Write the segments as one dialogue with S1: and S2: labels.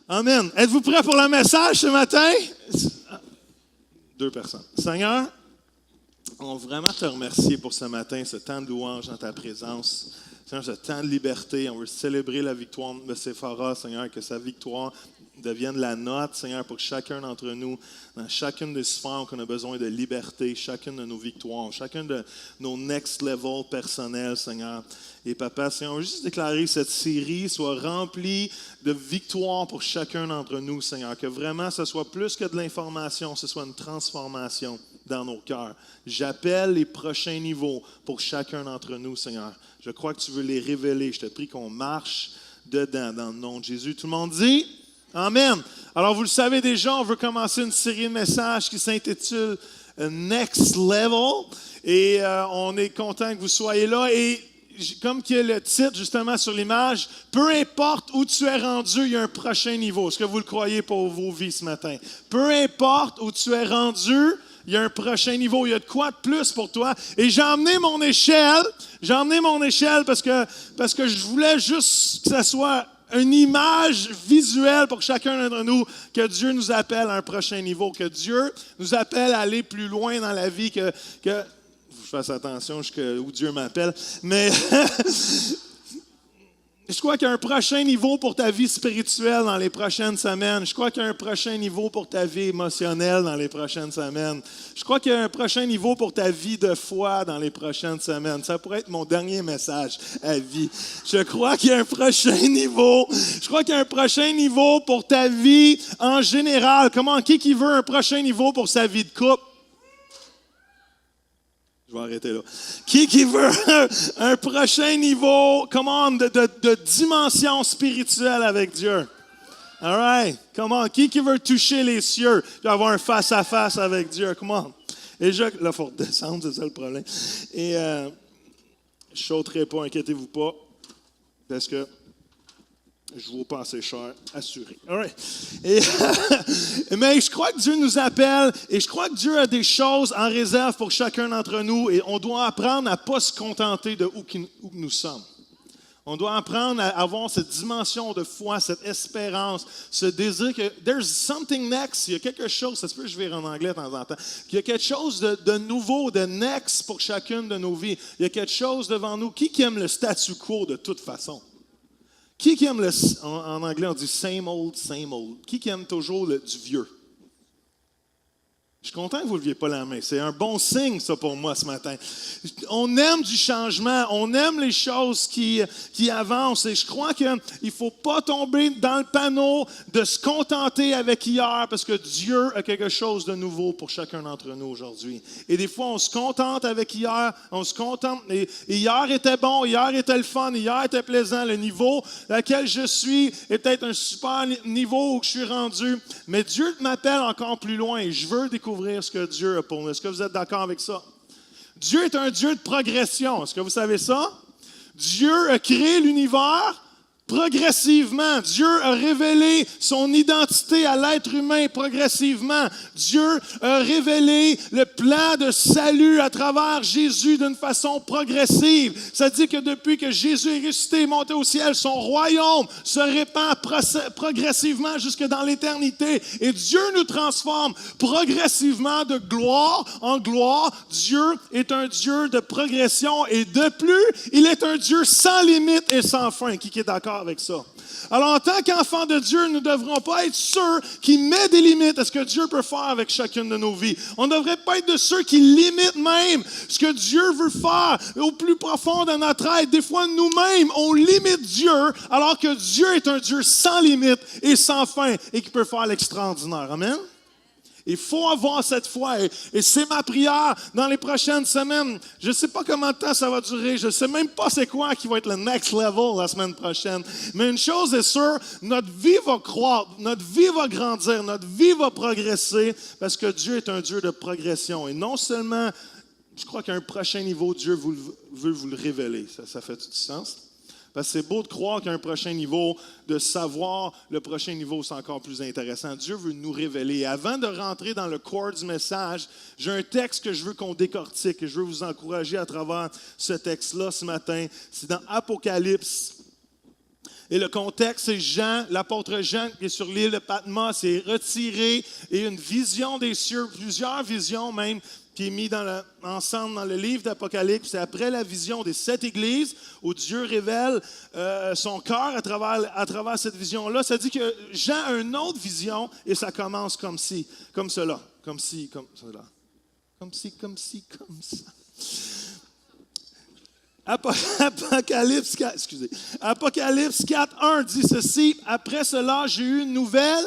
S1: Amen. Êtes-vous prêts pour le message ce matin? 2 personnes. Seigneur, on veut vraiment te remercier pour ce matin, ce temps de louange dans ta présence. Seigneur, ce temps de liberté. On veut célébrer la victoire de Sephora, Seigneur, que sa victoire devienne la nôtre, Seigneur, pour que chacun d'entre nous, dans chacune des sphères qu'on a besoin de liberté, chacune de nos victoires, chacun de nos next level personnels, Seigneur. Et Papa, Seigneur, on veut juste déclarer que cette série soit remplie de victoires pour chacun d'entre nous, Seigneur. Que vraiment, ce soit plus que de l'information, ce soit une transformation dans nos cœurs. J'appelle les prochains niveaux pour chacun d'entre nous, Seigneur. Je crois que tu veux les révéler. Je te prie qu'on marche dedans, dans le nom de Jésus. Tout le monde dit? Amen. Alors, vous le savez déjà, on veut commencer une série de messages qui s'intitule Next Level. Et on est content que vous soyez là. Et comme qu'il y a le titre justement sur l'image, peu importe où tu es rendu, il y a un prochain niveau. Est-ce que vous le croyez pour vos vies ce matin? Peu importe où tu es rendu, il y a un prochain niveau. Il y a de quoi de plus pour toi. Et j'ai emmené mon échelle. Parce que je voulais juste que ça soit une image visuelle pour chacun d'entre nous, que Dieu nous appelle à un prochain niveau, que Dieu nous appelle à aller plus loin dans la vie, que je fasse attention où Dieu m'appelle, mais je crois qu'il y a un prochain niveau pour ta vie spirituelle dans les prochaines semaines. Je crois qu'il y a un prochain niveau pour ta vie émotionnelle dans les prochaines semaines. Je crois qu'il y a un prochain niveau pour ta vie de foi dans les prochaines semaines. Ça pourrait être mon dernier message à vie. Je crois qu'il y a un prochain niveau. Je crois qu'il y a un prochain niveau pour ta vie en général. Qui veut un prochain niveau pour sa vie de couple? Je vais arrêter là. Qui veut un prochain niveau, de dimension spirituelle avec Dieu? All right. Qui veut toucher les cieux et avoir un face-à-face avec Dieu? Come on. Et là, il faut redescendre, c'est ça le problème. Et je ne sauterai pas, inquiétez-vous pas, parce que je vous pensais cher, assuré. All right. Mais je crois que Dieu nous appelle et je crois que Dieu a des choses en réserve pour chacun d'entre nous et on doit apprendre à ne pas se contenter de où nous sommes. On doit apprendre à avoir cette dimension de foi, cette espérance, ce désir que there's something next. Il y a quelque chose, ça se peut que je vais en anglais de temps en temps, qu'il y a quelque chose de nouveau, de next pour chacune de nos vies. Il y a quelque chose devant nous. Qui aime le statu quo de toute façon? Qui aime en anglais on dit same old, same old? Qui aime toujours du vieux? Je suis content que vous ne leviez pas la main. C'est un bon signe, ça, pour moi, ce matin. On aime du changement. On aime les choses qui avancent. Et je crois qu'il ne faut pas tomber dans le panneau de se contenter avec hier parce que Dieu a quelque chose de nouveau pour chacun d'entre nous aujourd'hui. Et des fois, on se contente avec hier. On se contente. Et hier était bon. Hier était le fun. Hier était plaisant. Le niveau auquel je suis est peut-être un super niveau où je suis rendu. Mais Dieu m'appelle encore plus loin. Et je veux découvrir ce que Dieu a pour nous. Est-ce que vous êtes d'accord avec ça? Dieu est un Dieu de progression. Est-ce que vous savez ça? Dieu a créé l'univers progressivement. Dieu a révélé son identité à l'être humain progressivement. Dieu a révélé le plan de salut à travers Jésus d'une façon progressive. Ça dit que depuis que Jésus est ressuscité et monté au ciel, son royaume se répand progressivement jusque dans l'éternité. Et Dieu nous transforme progressivement de gloire en gloire. Dieu est un Dieu de progression et de plus, il est un Dieu sans limite et sans fin. Qui est d'accord avec ça? Alors, en tant qu'enfants de Dieu, nous ne devrons pas être ceux qui mettent des limites à ce que Dieu peut faire avec chacune de nos vies. On ne devrait pas être de ceux qui limitent même ce que Dieu veut faire au plus profond de notre être. Des fois, nous-mêmes, on limite Dieu, alors que Dieu est un Dieu sans limite et sans fin et qui peut faire l'extraordinaire. Amen? Il faut avoir cette foi et c'est ma prière dans les prochaines semaines. Je ne sais pas combien de temps ça va durer. Je ne sais même pas c'est quoi qui va être le next level la semaine prochaine. Mais une chose est sûre, notre vie va croître, notre vie va grandir, notre vie va progresser parce que Dieu est un Dieu de progression. Et non seulement, je crois qu'à un prochain niveau, Dieu veut vous le révéler. Ça fait tout sens? Parce que c'est beau de croire qu'il y a un prochain niveau, de savoir le prochain niveau, c'est encore plus intéressant. Dieu veut nous révéler. Et avant de rentrer dans le corps du message, j'ai un texte que je veux qu'on décortique et je veux vous encourager à travers ce texte-là ce matin. C'est dans Apocalypse Et le contexte, c'est Jean, l'apôtre Jean, qui est sur l'île de Patmos, est retiré et une vision des cieux, plusieurs visions même, qui est mis ensemble dans le livre d'Apocalypse. C'est après la vision des 7 églises où Dieu révèle son cœur à travers cette vision-là. Ça dit que Jean a une autre vision et ça commence comme cela, comme cela, comme ça. Apocalypse 4:1 dit ceci. Après cela, j'ai eu une nouvelle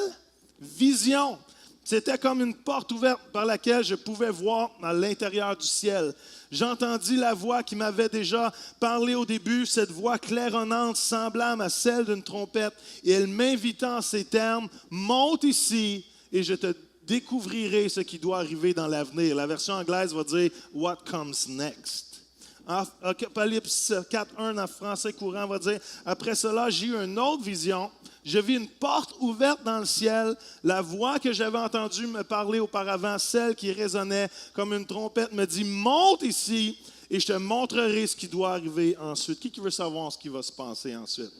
S1: vision. C'était comme une porte ouverte par laquelle je pouvais voir à l'intérieur du ciel. J'entendis la voix qui m'avait déjà parlé au début, cette voix claironnante, semblable à celle d'une trompette. Et elle m'invita en ces termes, « Monte ici et je te découvrirai ce qui doit arriver dans l'avenir. » La version anglaise va dire « What comes next ?» Apocalypse 4:1 en français courant va dire « Après cela, j'ai eu une autre vision. Je vis une porte ouverte dans le ciel. La voix que j'avais entendue me parler auparavant, celle qui résonnait comme une trompette, me dit « Monte ici et je te montrerai ce qui doit arriver ensuite. » Qui veut savoir ce qui va se passer ensuite?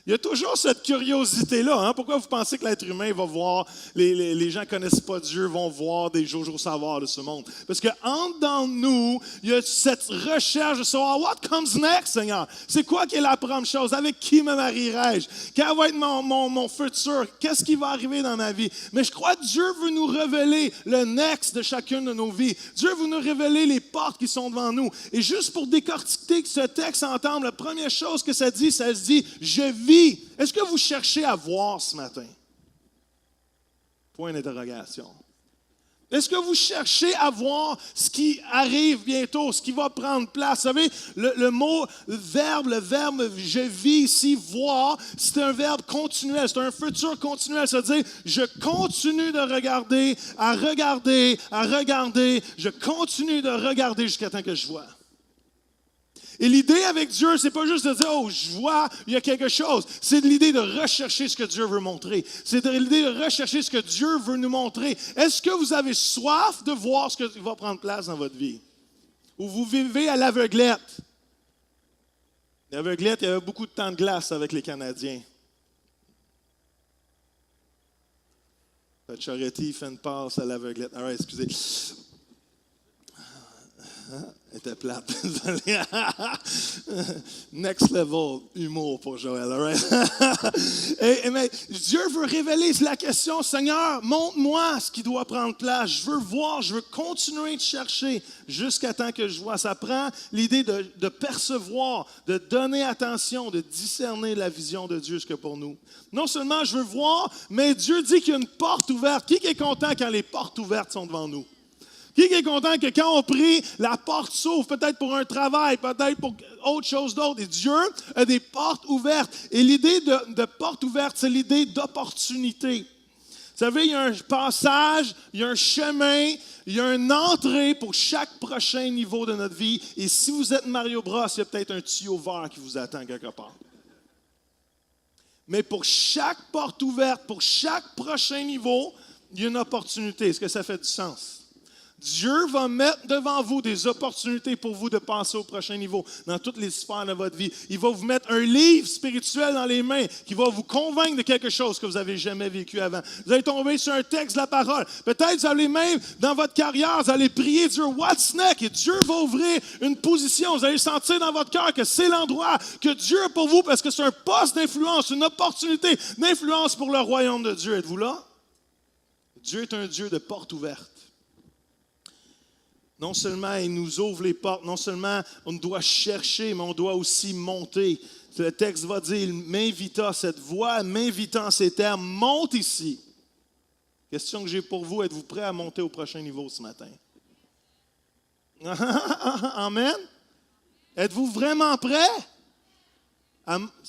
S1: Il y a toujours cette curiosité-là. Hein? Pourquoi vous pensez que l'être humain va voir, les gens qui ne connaissent pas Dieu vont voir des Jojo Savard de ce monde? Parce qu'en dedans de nous, il y a cette recherche de savoir « What comes next, Seigneur? » C'est quoi qui est la première chose? Avec qui me marierai-je? Quel va être mon futur? Qu'est-ce qui va arriver dans ma vie? Mais je crois que Dieu veut nous révéler le next de chacune de nos vies. Dieu veut nous révéler les portes qui sont devant nous. Et juste pour décortiquer ce texte ensemble, la première chose que ça se dit « Je vis ». Est-ce que vous cherchez à voir ce matin? Point d'interrogation. Est-ce que vous cherchez à voir ce qui arrive bientôt, ce qui va prendre place? Vous savez, le verbe « je vis » ici, « voir », c'est un verbe continuel, c'est un futur continuel. C'est-à-dire, je continue de regarder, je continue de regarder jusqu'à temps que je vois. Et l'idée avec Dieu, c'est pas juste de dire « Oh, je vois, il y a quelque chose ». C'est l'idée de rechercher ce que Dieu veut montrer. C'est l'idée de rechercher ce que Dieu veut nous montrer. Est-ce que vous avez soif de voir ce qui va prendre place dans votre vie? Ou vous vivez à l'aveuglette? L'aveuglette, il y avait beaucoup de temps de glace avec les Canadiens. Pacioretty fait une passe à l'aveuglette. All right, excusez. Elle était plate. Next level humour pour Joël. All right? Mais Dieu veut révéler la question, Seigneur, montre-moi ce qui doit prendre place. Je veux voir, je veux continuer de chercher jusqu'à temps que je vois. Ça prend l'idée de percevoir, de donner attention, de discerner la vision de Dieu jusque pour nous. Non seulement je veux voir, mais Dieu dit qu'il y a une porte ouverte. Qui est content quand les portes ouvertes sont devant nous? Qui est content que quand on prie, la porte s'ouvre, peut-être pour un travail, peut-être pour autre chose d'autre. Et Dieu a des portes ouvertes. Et l'idée de porte ouverte, c'est l'idée d'opportunité. Vous savez, il y a un passage, il y a un chemin, il y a une entrée pour chaque prochain niveau de notre vie. Et si vous êtes Mario Bros, il y a peut-être un tuyau vert qui vous attend quelque part. Mais pour chaque porte ouverte, pour chaque prochain niveau, il y a une opportunité. Est-ce que ça fait du sens? Dieu va mettre devant vous des opportunités pour vous de passer au prochain niveau dans toutes les sphères de votre vie. Il va vous mettre un livre spirituel dans les mains qui va vous convaincre de quelque chose que vous n'avez jamais vécu avant. Vous allez tomber sur un texte de la parole. Peut-être vous allez même, dans votre carrière, vous allez prier Dieu, what's next? Et Dieu va ouvrir une position. Vous allez sentir dans votre cœur que c'est l'endroit que Dieu a pour vous parce que c'est un poste d'influence, une opportunité d'influence pour le royaume de Dieu. Êtes-vous là? Dieu est un Dieu de portes ouvertes. Non seulement il nous ouvre les portes, non seulement on doit chercher, mais on doit aussi monter. Le texte va dire, il m'invita, cette voix m'invitant en ces termes, monte ici. Question que j'ai pour vous, êtes-vous prêts à monter au prochain niveau ce matin? Amen? Êtes-vous vraiment prêts?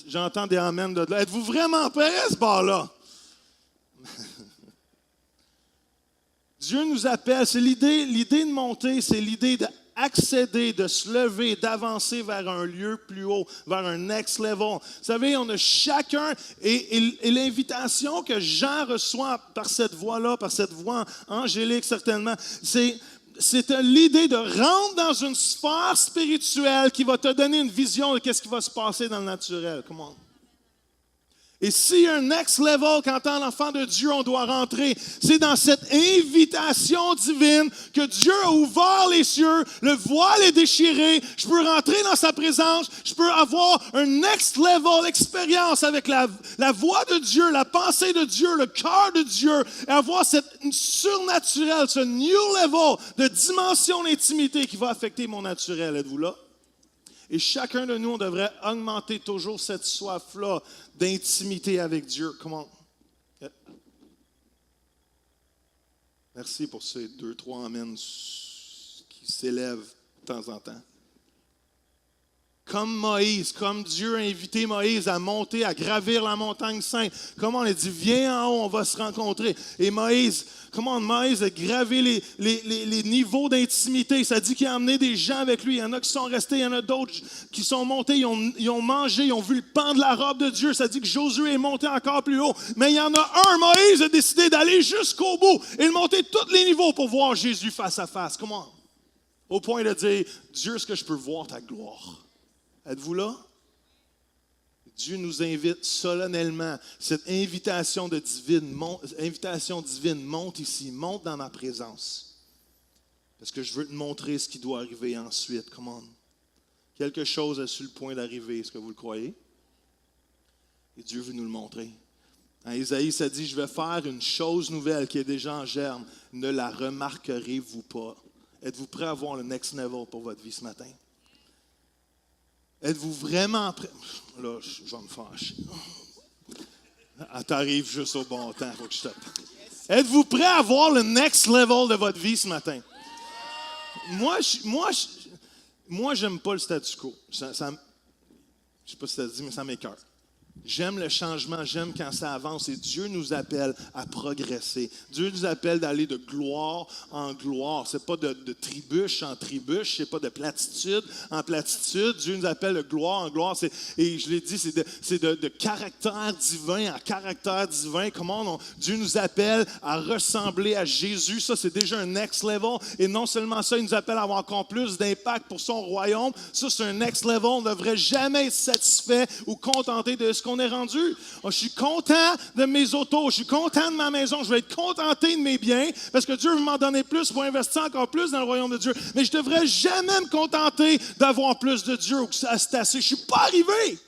S1: J'entends des amen de là. Êtes-vous vraiment prêts à ce bord-là? Dieu nous appelle, c'est l'idée de monter, c'est l'idée d'accéder, de se lever, d'avancer vers un lieu plus haut, vers un next level. Vous savez, on a chacun, et l'invitation que Jean reçoit par cette voix-là, par cette voix angélique certainement, c'est l'idée de rentrer dans une sphère spirituelle qui va te donner une vision de ce qui va se passer dans le naturel. Come on. Et s'il y a un next level, quand en enfant de Dieu, on doit rentrer, c'est dans cette invitation divine que Dieu a ouvert les cieux, le voile est déchiré, je peux rentrer dans sa présence, je peux avoir un next level expérience avec la voix de Dieu, la pensée de Dieu, le cœur de Dieu, et avoir cette surnaturel, ce new level de dimension d'intimité qui va affecter mon naturel. Êtes-vous là? Et chacun de nous, on devrait augmenter toujours cette soif-là d'intimité avec Dieu. Comment? Merci pour ces 2-3 amens qui s'élèvent de temps en temps. Comme Moïse, comme Dieu a invité Moïse à monter, à gravir la montagne sainte. Comme on a dit, viens en haut, on va se rencontrer. Et Moïse a gravé les niveaux d'intimité. Ça dit qu'il a emmené des gens avec lui. Il y en a qui sont restés, il y en a d'autres qui sont montés, ils ont mangé, ils ont vu le pan de la robe de Dieu. Ça dit que Josué est monté encore plus haut. Mais il y en a un, Moïse a décidé d'aller jusqu'au bout et de monter tous les niveaux pour voir Jésus face à face. Comment? Au point de dire, Dieu, est-ce que je peux voir ta gloire? Êtes-vous là? Dieu nous invite solennellement. Cette invitation divine, monte ici, monte dans ma présence. Parce que je veux te montrer ce qui doit arriver ensuite. Come on. Quelque chose est sur le point d'arriver. Est-ce que vous le croyez? Et Dieu veut nous le montrer. En Isaïe, ça dit, je vais faire une chose nouvelle qui est déjà en germe. Ne la remarquerez-vous pas? Êtes-vous prêt à voir le next level pour votre vie ce matin? Êtes-vous vraiment prêt? Là, je vais me fâcher. T'arrives juste au bon temps, il faut que je te parle. Êtes-vous prêt à voir le next level de votre vie ce matin? Moi, j'aime pas le statu quo. Je ne sais pas si ça se dit, mais ça m'écoeure. J'aime le changement, j'aime quand ça avance et Dieu nous appelle à progresser. Dieu nous appelle d'aller de gloire en gloire. Ce n'est pas de trébuche en trébuche, ce n'est pas de platitude en platitude. Dieu nous appelle de gloire en gloire. Et je l'ai dit, c'est de caractère divin en caractère divin. Dieu nous appelle à ressembler à Jésus. Ça, c'est déjà un next level. Et non seulement ça, il nous appelle à avoir encore plus d'impact pour son royaume. Ça, c'est un next level. On ne devrait jamais être satisfait ou contenté de ce qu'on est rendu. Je suis content de mes autos, je suis content de ma maison, je vais être contenté de mes biens parce que Dieu veut m'en donner plus pour investir encore plus dans le royaume de Dieu. Mais je ne devrais jamais me contenter d'avoir plus de Dieu ou que ça c'est assez. Je ne suis pas arrivé.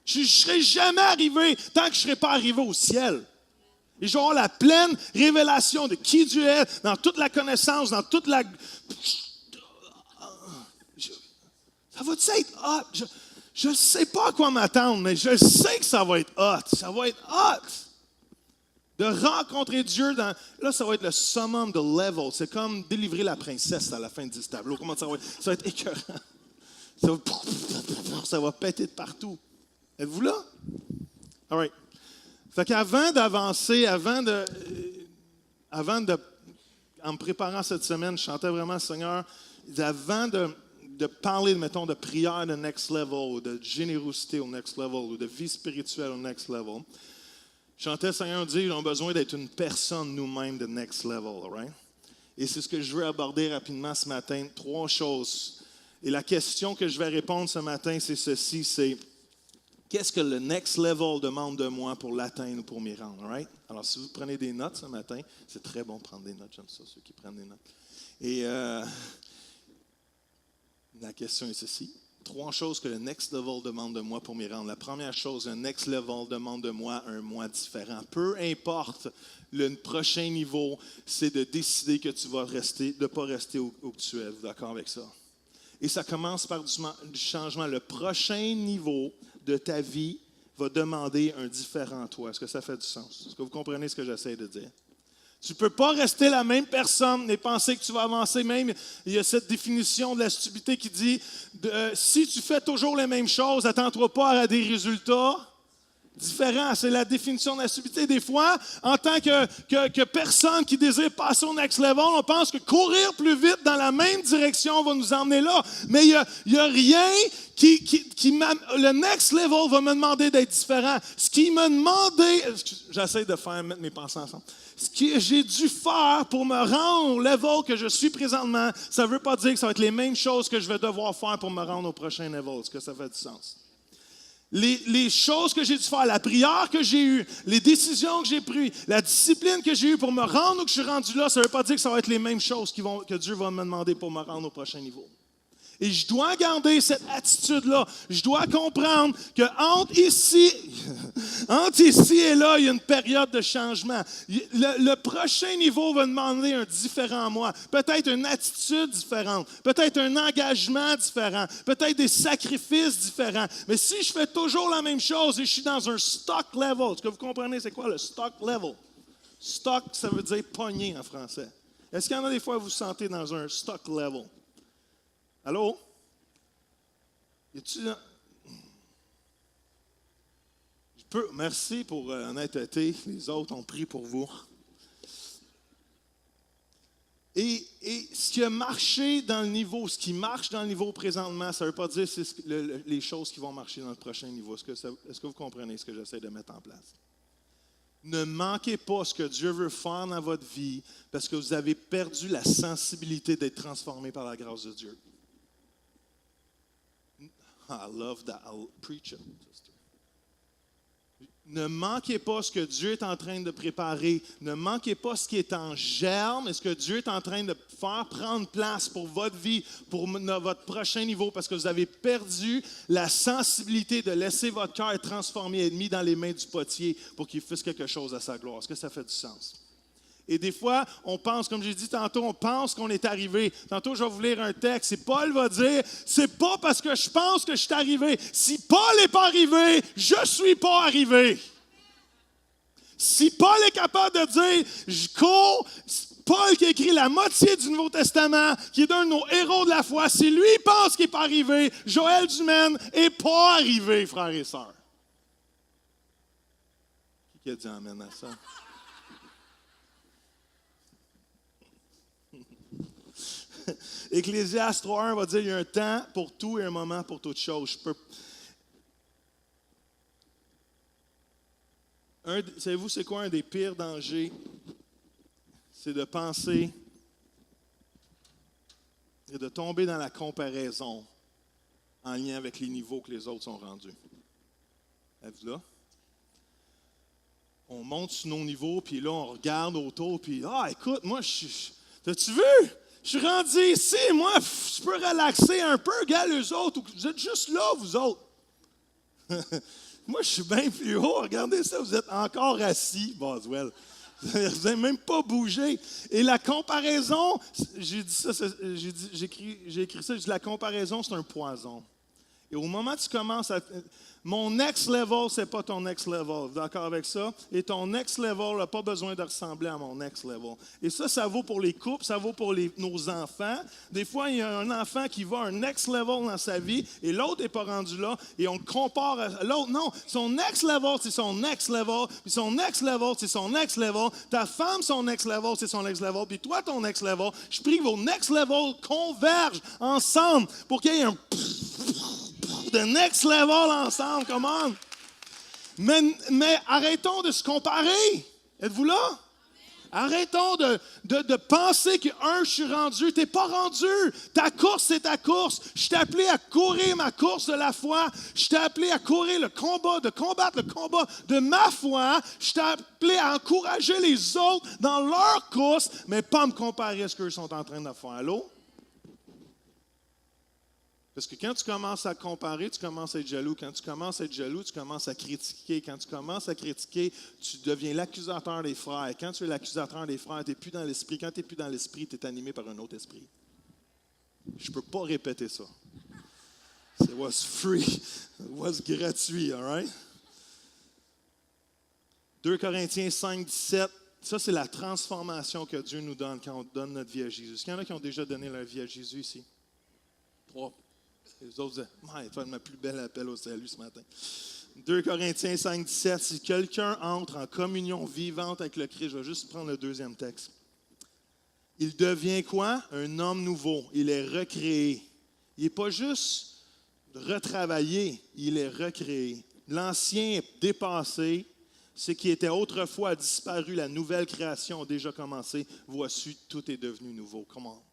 S1: Je ne serai jamais arrivé tant que je ne serai pas arrivé au ciel. Et je vais avoir la pleine révélation de qui Dieu est, dans toute la connaissance, dans toute la... Ça va-tu être hot? Je ne sais pas à quoi m'attendre, mais je sais que ça va être hot. Ça va être hot. De rencontrer Dieu, là, ça va être le summum de level. C'est comme délivrer la princesse à la fin du tableau. Comment ça va être? Ça va être écœurant. Ça va péter de partout. Êtes-vous là? All right. Fait qu'avant d'avancer, en me préparant cette semaine, je chantais vraiment, Seigneur, avant de parler, mettons, de prière de next level, ou de générosité au next level, ou de vie spirituelle au next level, je chantais, Seigneur, dire, ils ont besoin d'être une personne nous-mêmes de next level, all right? Et c'est ce que je veux aborder rapidement ce matin, 3 choses. Et la question que je vais répondre ce matin, c'est ceci, c'est qu'est-ce que le next level demande de moi pour l'atteindre ou pour m'y rendre, all right? Alors, si vous prenez des notes ce matin, c'est très bon de prendre des notes, j'aime ça, ceux qui prennent des notes. Et la question est ceci. 3 choses que le next level demande de moi pour m'y rendre. La première chose, le next level demande de moi un moi différent. Peu importe le prochain niveau, c'est de décider que tu vas rester, de ne pas rester où tu es. Vous êtes d'accord avec ça? Et ça commence par du changement. Le prochain niveau de ta vie va demander un différent toi. Est-ce que ça fait du sens? Est-ce que vous comprenez ce que j'essaie de dire? Tu ne peux pas rester la même personne et penser que tu vas avancer. Même, il y a cette définition de la stupidité qui dit si tu fais toujours les mêmes choses, attends-toi pas à des résultats différents. C'est la définition de la stupidité. Des fois, en tant que personne qui désire passer au next level, on pense que courir plus vite dans la même direction va nous emmener là. Mais il y a rien le next level va me demander d'être différent. Ce qui m'a demandé, j'essaie de mettre mes pensées ensemble. Ce que j'ai dû faire pour me rendre au level que je suis présentement, ça ne veut pas dire que ça va être les mêmes choses que je vais devoir faire pour me rendre au prochain level. Est-ce que ça fait du sens? les choses que j'ai dû faire, la prière que j'ai eue, les décisions que j'ai prises, la discipline que j'ai eue pour me rendre où je suis rendu là, ça ne veut pas dire que ça va être les mêmes choses que Dieu va me demander pour me rendre au prochain niveau. Et je dois garder cette attitude-là. Je dois comprendre qu'entre ici et là, il y a une période de changement. Le prochain niveau va demander un différent moi. Peut-être une attitude différente. Peut-être un engagement différent. Peut-être des sacrifices différents. Mais si je fais toujours la même chose et je suis dans un stock level, est-ce que vous comprenez c'est quoi le stock level? Stock, ça veut dire pogné en français. Est-ce qu'il y en a des fois où vous vous sentez dans un stock level? Allô? Merci pour l'honnêteté. Les autres ont prié pour vous. Et ce qui a marché dans le niveau, ce qui marche dans le niveau présentement, ça ne veut pas dire que c'est les choses qui vont marcher dans le prochain niveau. Est-ce que vous comprenez ce que j'essaie de mettre en place? Ne manquez pas ce que Dieu veut faire dans votre vie parce que vous avez perdu la sensibilité d'être transformé par la grâce de Dieu. I love that. I'll preach it. Ne manquez pas ce que Dieu est en train de préparer. Ne manquez pas ce qui est en germe et ce que Dieu est en train de faire prendre place pour votre vie, pour votre prochain niveau, parce que vous avez perdu la sensibilité de laisser votre cœur être transformé et mis dans les mains du potier pour qu'il fasse quelque chose à sa gloire. Est-ce que ça fait du sens? Et des fois, on pense, comme j'ai dit tantôt, on pense qu'on est arrivé. Tantôt, je vais vous lire un texte et Paul va dire, c'est pas parce que je pense que je suis arrivé. Si Paul n'est pas arrivé, je ne suis pas arrivé. Si Paul est capable de dire, je cours, Paul qui a écrit la moitié du Nouveau Testament, qui est un de nos héros de la foi, si lui pense qu'il n'est pas arrivé, Joël Dumaine n'est pas arrivé, frères et sœurs. Qui a dit amen à ça? Ecclésiaste 3.1 va dire, il y a un temps pour tout et un moment pour toute chose. Savez-vous, c'est quoi un des pires dangers? C'est de penser et de tomber dans la comparaison en lien avec les niveaux que les autres sont rendus. Êtes-vous là? On monte sur nos niveaux, puis là, on regarde autour, puis « Ah, écoute, moi, t'as-tu vu? Je suis rendu ici, moi, je peux relaxer un peu, gars, les autres. Vous êtes juste là, vous autres. Moi, je suis bien plus haut. Regardez ça, vous êtes encore assis, Boswell. Vous n'avez même pas bougé. Et la comparaison, j'ai écrit ça, j'ai dit la comparaison, c'est un poison. Et au moment où tu commences à... Mon next level, ce n'est pas ton next level. D'accord avec ça? Et ton next level n'a pas besoin de ressembler à mon next level. Et ça vaut pour les couples, ça vaut pour nos enfants. Des fois, il y a un enfant qui va à un next level dans sa vie et l'autre n'est pas rendu là. Et on le compare à l'autre. Non, son next level, c'est son next level. Puis son next level, c'est son next level. Ta femme, son next level, c'est son next level. Puis toi, ton next level. Je prie que vos next level convergent ensemble pour qu'il y ait un... de next level ensemble, come on. Mais arrêtons de se comparer. Êtes-vous là? Arrêtons de penser que, je suis rendu. Tu n'es pas rendu. Ta course, c'est ta course. Je t'ai appelé à courir ma course de la foi. Je t'ai appelé à courir le combat, de combattre le combat de ma foi. Je t'ai appelé à encourager les autres dans leur course, mais pas me comparer à ce qu'eux sont en train de faire. Allô? Parce que quand tu commences à comparer, tu commences à être jaloux. Quand tu commences à être jaloux, tu commences à critiquer. Quand tu commences à critiquer, tu deviens l'accusateur des frères. Quand tu es l'accusateur des frères, tu n'es plus dans l'esprit. Quand tu n'es plus dans l'esprit, tu es animé par un autre esprit. Je ne peux pas répéter ça. It was free. It was gratuit, all right? 2 Corinthiens 5, 17. Ça, c'est la transformation que Dieu nous donne quand on donne notre vie à Jésus. Est-ce qu'il y en a qui ont déjà donné leur vie à Jésus ici? 3. Les autres disaient, tu vas être ma plus belle appel au salut ce matin. 2 Corinthiens 5, 17. Si quelqu'un entre en communion vivante avec le Christ, je vais juste prendre le deuxième texte. Il devient quoi? Un homme nouveau. Il est recréé. Il n'est pas juste retravaillé, il est recréé. L'ancien est dépassé. Ce qui était autrefois a disparu. La nouvelle création a déjà commencé. Voici, tout est devenu nouveau. Comment?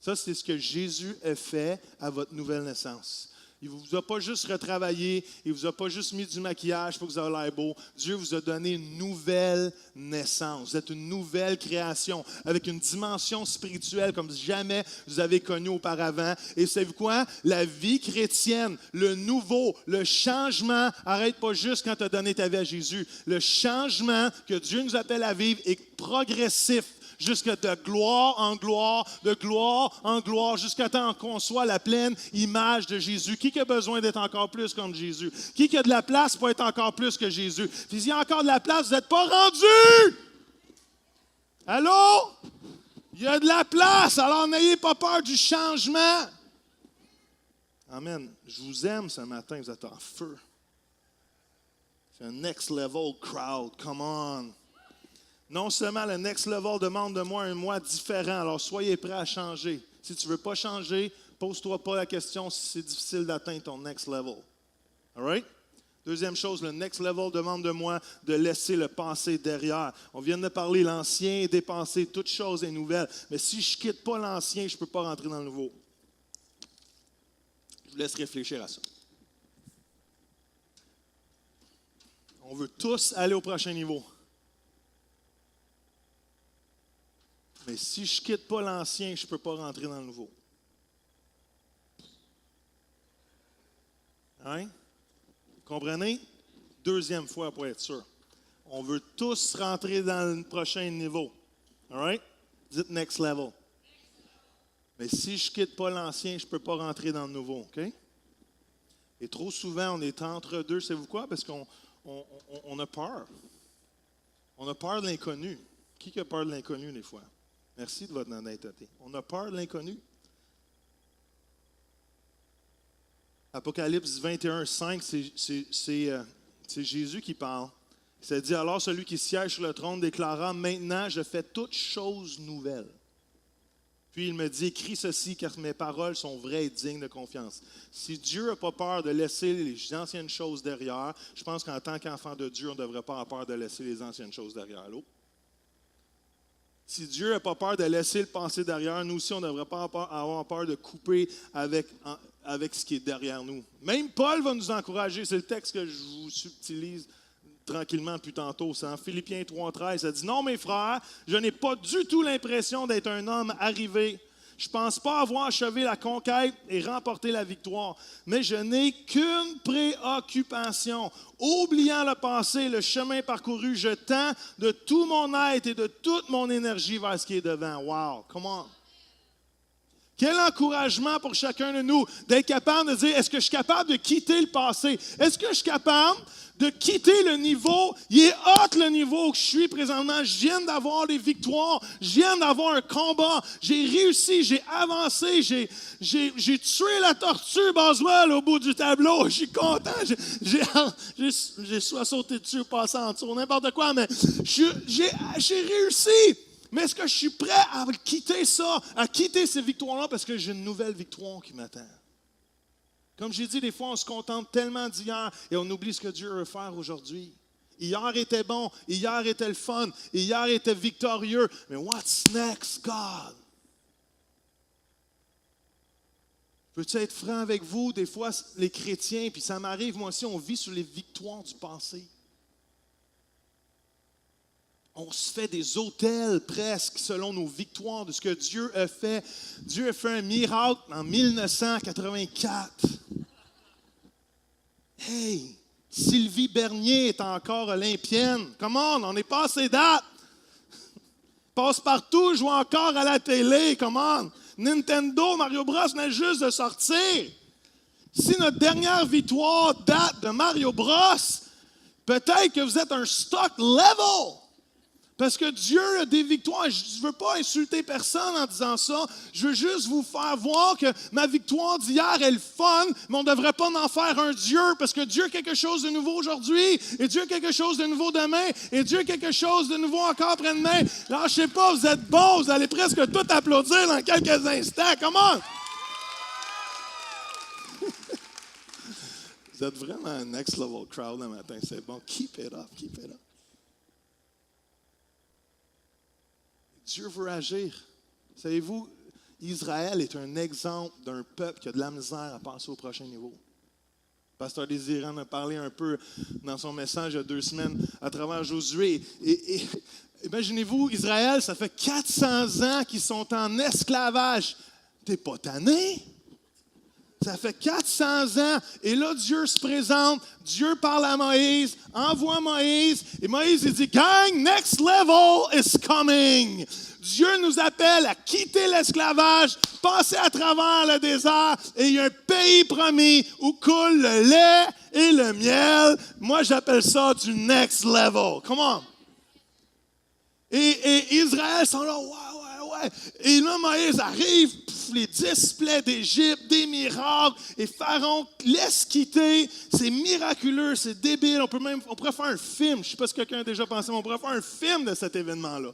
S1: Ça, c'est ce que Jésus a fait à votre nouvelle naissance. Il ne vous a pas juste retravaillé, il ne vous a pas juste mis du maquillage pour que vous ayez l'air beau. Dieu vous a donné une nouvelle naissance. Vous êtes une nouvelle création avec une dimension spirituelle comme jamais vous avez connu auparavant. Et savez-vous quoi? La vie chrétienne, le nouveau, le changement, arrête pas juste quand tu as donné ta vie à Jésus. Le changement que Dieu nous appelle à vivre est progressif. Jusqu'à de gloire en gloire, de gloire en gloire, jusqu'à temps qu'on soit la pleine image de Jésus. Qui a besoin d'être encore plus comme Jésus? Qui a de la place pour être encore plus que Jésus? Puis s'il y a encore de la place, vous n'êtes pas rendu! Allô? Il y a de la place, alors n'ayez pas peur du changement. Amen. Je vous aime ce matin, vous êtes en feu. C'est un next level crowd, come on. Non seulement le next level demande de moi un moi différent, alors soyez prêts à changer. Si tu ne veux pas changer, pose-toi pas la question si c'est difficile d'atteindre ton next level. All right? Deuxième chose, le next level demande de moi de laisser le passé derrière. On vient de parler, l'ancien est dépensé, toute chose est nouvelle. Mais si je ne quitte pas l'ancien, je ne peux pas rentrer dans le nouveau. Je vous laisse réfléchir à ça. On veut tous aller au prochain niveau. Mais si je ne quitte pas l'ancien, je ne peux pas rentrer dans le nouveau. Hein? Comprenez? Deuxième fois pour être sûr. On veut tous rentrer dans le prochain niveau. All right? Dites next level. Mais si je ne quitte pas l'ancien, je ne peux pas rentrer dans le nouveau. OK? Et trop souvent, on est entre deux. Savez-vous quoi? Parce qu'on a peur. On a peur de l'inconnu. Qui a peur de l'inconnu des fois? Merci de votre honnêteté. On a peur de l'inconnu. Apocalypse 21, 5, c'est Jésus qui parle. Ça dit, alors celui qui siège sur le trône déclara, maintenant je fais toutes choses nouvelles. Puis il me dit, écris ceci car mes paroles sont vraies et dignes de confiance. Si Dieu n'a pas peur de laisser les anciennes choses derrière, je pense qu'en tant qu'enfant de Dieu, on ne devrait pas avoir peur de laisser les anciennes choses derrière. Allô? Si Dieu n'a pas peur de laisser le passé derrière, nous aussi, on ne devrait pas avoir peur de couper avec ce qui est derrière nous. Même Paul va nous encourager. C'est le texte que je vous subtilise tranquillement depuis tantôt. C'est en Philippiens 3,13. Ça dit, non, mes frères, je n'ai pas du tout l'impression d'être un homme arrivé. Je ne pense pas avoir achevé la conquête et remporté la victoire, mais je n'ai qu'une préoccupation. Oubliant le passé, le chemin parcouru, je tends de tout mon être et de toute mon énergie vers ce qui est devant. Wow, come on. Quel encouragement pour chacun de nous d'être capable de dire, est-ce que je suis capable de quitter le passé? Est-ce que je suis capable de quitter le niveau? Il est haut le niveau que je suis présentement. Je viens d'avoir des victoires. Je viens d'avoir un combat. J'ai réussi, j'ai avancé. J'ai tué la tortue Boswell au bout du tableau. Je suis content. J'ai soit sauté dessus ou passé en dessous, n'importe quoi, mais j'ai réussi. Mais est-ce que je suis prêt à quitter ça, à quitter ces victoires-là parce que j'ai une nouvelle victoire qui m'attend? Comme j'ai dit, des fois, on se contente tellement d'hier et on oublie ce que Dieu veut faire aujourd'hui. Hier était bon, hier était le fun, hier était victorieux. Mais what's next, God? Peux-tu être franc avec vous? Des fois, les chrétiens, puis ça m'arrive, moi aussi, on vit sur les victoires du passé. On se fait des autels presque selon nos victoires de ce que Dieu a fait. Dieu a fait un miracle en 1984. Hey, Sylvie Bernier est encore olympienne. Come on est passé date. Passe partout, joue encore à la télé. Come on. Nintendo, Mario Bros venait juste de sortir. Si notre dernière victoire date de Mario Bros, peut-être que vous êtes un stock level. Parce que Dieu a des victoires. Je ne veux pas insulter personne en disant ça. Je veux juste vous faire voir que ma victoire d'hier est le fun, mais on ne devrait pas en faire un Dieu, parce que Dieu a quelque chose de nouveau aujourd'hui, et Dieu a quelque chose de nouveau demain, et Dieu a quelque chose de nouveau encore après-demain. Là, je ne sais pas, vous êtes bons, vous allez presque tout applaudir dans quelques instants. Comment? Vous êtes vraiment un next level crowd le matin. C'est bon. Keep it up, keep it up. Dieu veut agir. Savez-vous, Israël est un exemple d'un peuple qui a de la misère à passer au prochain niveau. Pasteur Désiré en a parlé un peu dans son message il y a 2 semaines à travers Josué. Et imaginez-vous, Israël, ça fait 400 ans qu'ils sont en esclavage. T'es pas tanné? Ça fait 400 ans. Et là, Dieu se présente. Dieu parle à Moïse, envoie Moïse. Et Moïse, il dit, gang, next level is coming. Dieu nous appelle à quitter l'esclavage, passer à travers le désert. Et il y a un pays promis où coule le lait et le miel. Moi, j'appelle ça du next level. Come on. Et Israël sont là, ouais. Et là, Moïse arrive, les 10 plaies d'Égypte, des miracles, et Pharaon laisse quitter. C'est miraculeux, c'est débile. On pourrait faire un film. Je ne sais pas si quelqu'un a déjà pensé, mais on pourrait faire un film de cet événement-là.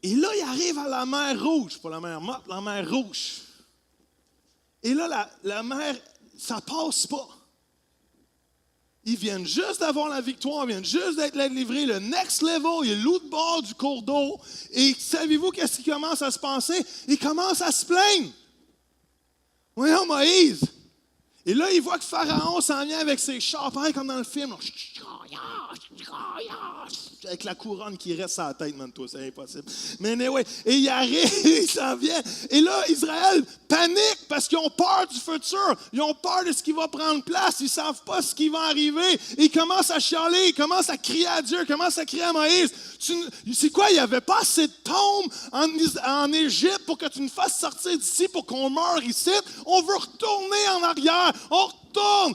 S1: Et là, il arrive à la mer Rouge, pas la mer morte, la mer Rouge. Et là, la mer, ça passe pas. Ils viennent juste d'avoir la victoire, ils viennent juste d'être livrés. Le next level, il est l'autre bord du cours d'eau. Et savez-vous qu'est-ce qui commence à se passer? Ils commencent à se plaindre. Voyons Moïse. Et là, il voit que Pharaon s'en vient avec ses chars, pareil comme dans le film. Avec la couronne qui reste à la tête, man, toi, c'est impossible. Mais anyway, et il arrive, il s'en vient. Et là, Israël panique parce qu'ils ont peur du futur. Ils ont peur de ce qui va prendre place. Ils ne savent pas ce qui va arriver. Et ils commencent à chialer, ils commencent à crier à Dieu, ils commencent à crier à Moïse. C'est quoi, il n'y avait pas assez de tombes en Égypte pour que tu nous fasses sortir d'ici pour qu'on meure ici. On veut retourner en arrière. On retourne.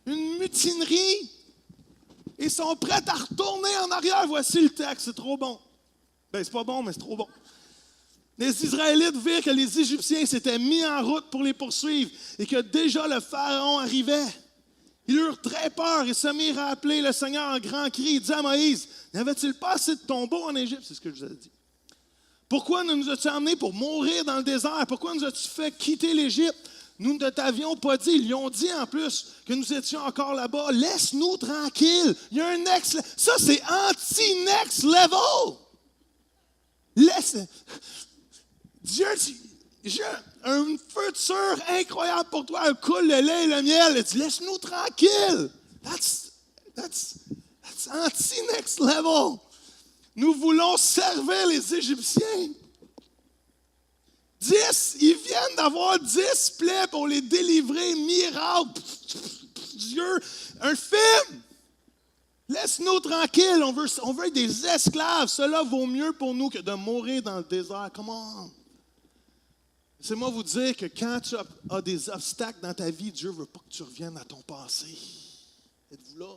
S1: Une mutinerie. Ils sont prêts à retourner en arrière. Voici le texte, c'est trop bon. Ben, c'est pas bon, mais c'est trop bon. Les Israélites virent que les Égyptiens s'étaient mis en route pour les poursuivre et que déjà le Pharaon arrivait. Ils eurent très peur et se mirent à appeler le Seigneur en grand cri. Il dit à Moïse, n'avait-il pas assez de tombeaux en Égypte? C'est ce que je vous ai dit. Pourquoi nous as-tu emmenés pour mourir dans le désert? Pourquoi nous as-tu fait quitter l'Égypte? Nous ne t'avions pas dit, ils lui ont dit en plus que nous étions encore là-bas. Laisse-nous tranquilles. Il y a un next level. Ça, c'est anti-next level. Dieu, j'ai un futur incroyable pour toi. Un coule le lait et le miel. Il dit, laisse-nous tranquilles. That's anti-next level. Nous voulons servir les Égyptiens. 10, ils viennent d'avoir 10 plaies pour les délivrer, miracle. Dieu, un film. Laisse-nous tranquilles, on veut être des esclaves. Cela vaut mieux pour nous que de mourir dans le désert. Come on. Laissez-moi vous dire que quand tu as des obstacles dans ta vie, Dieu ne veut pas que tu reviennes à ton passé. Êtes-vous là?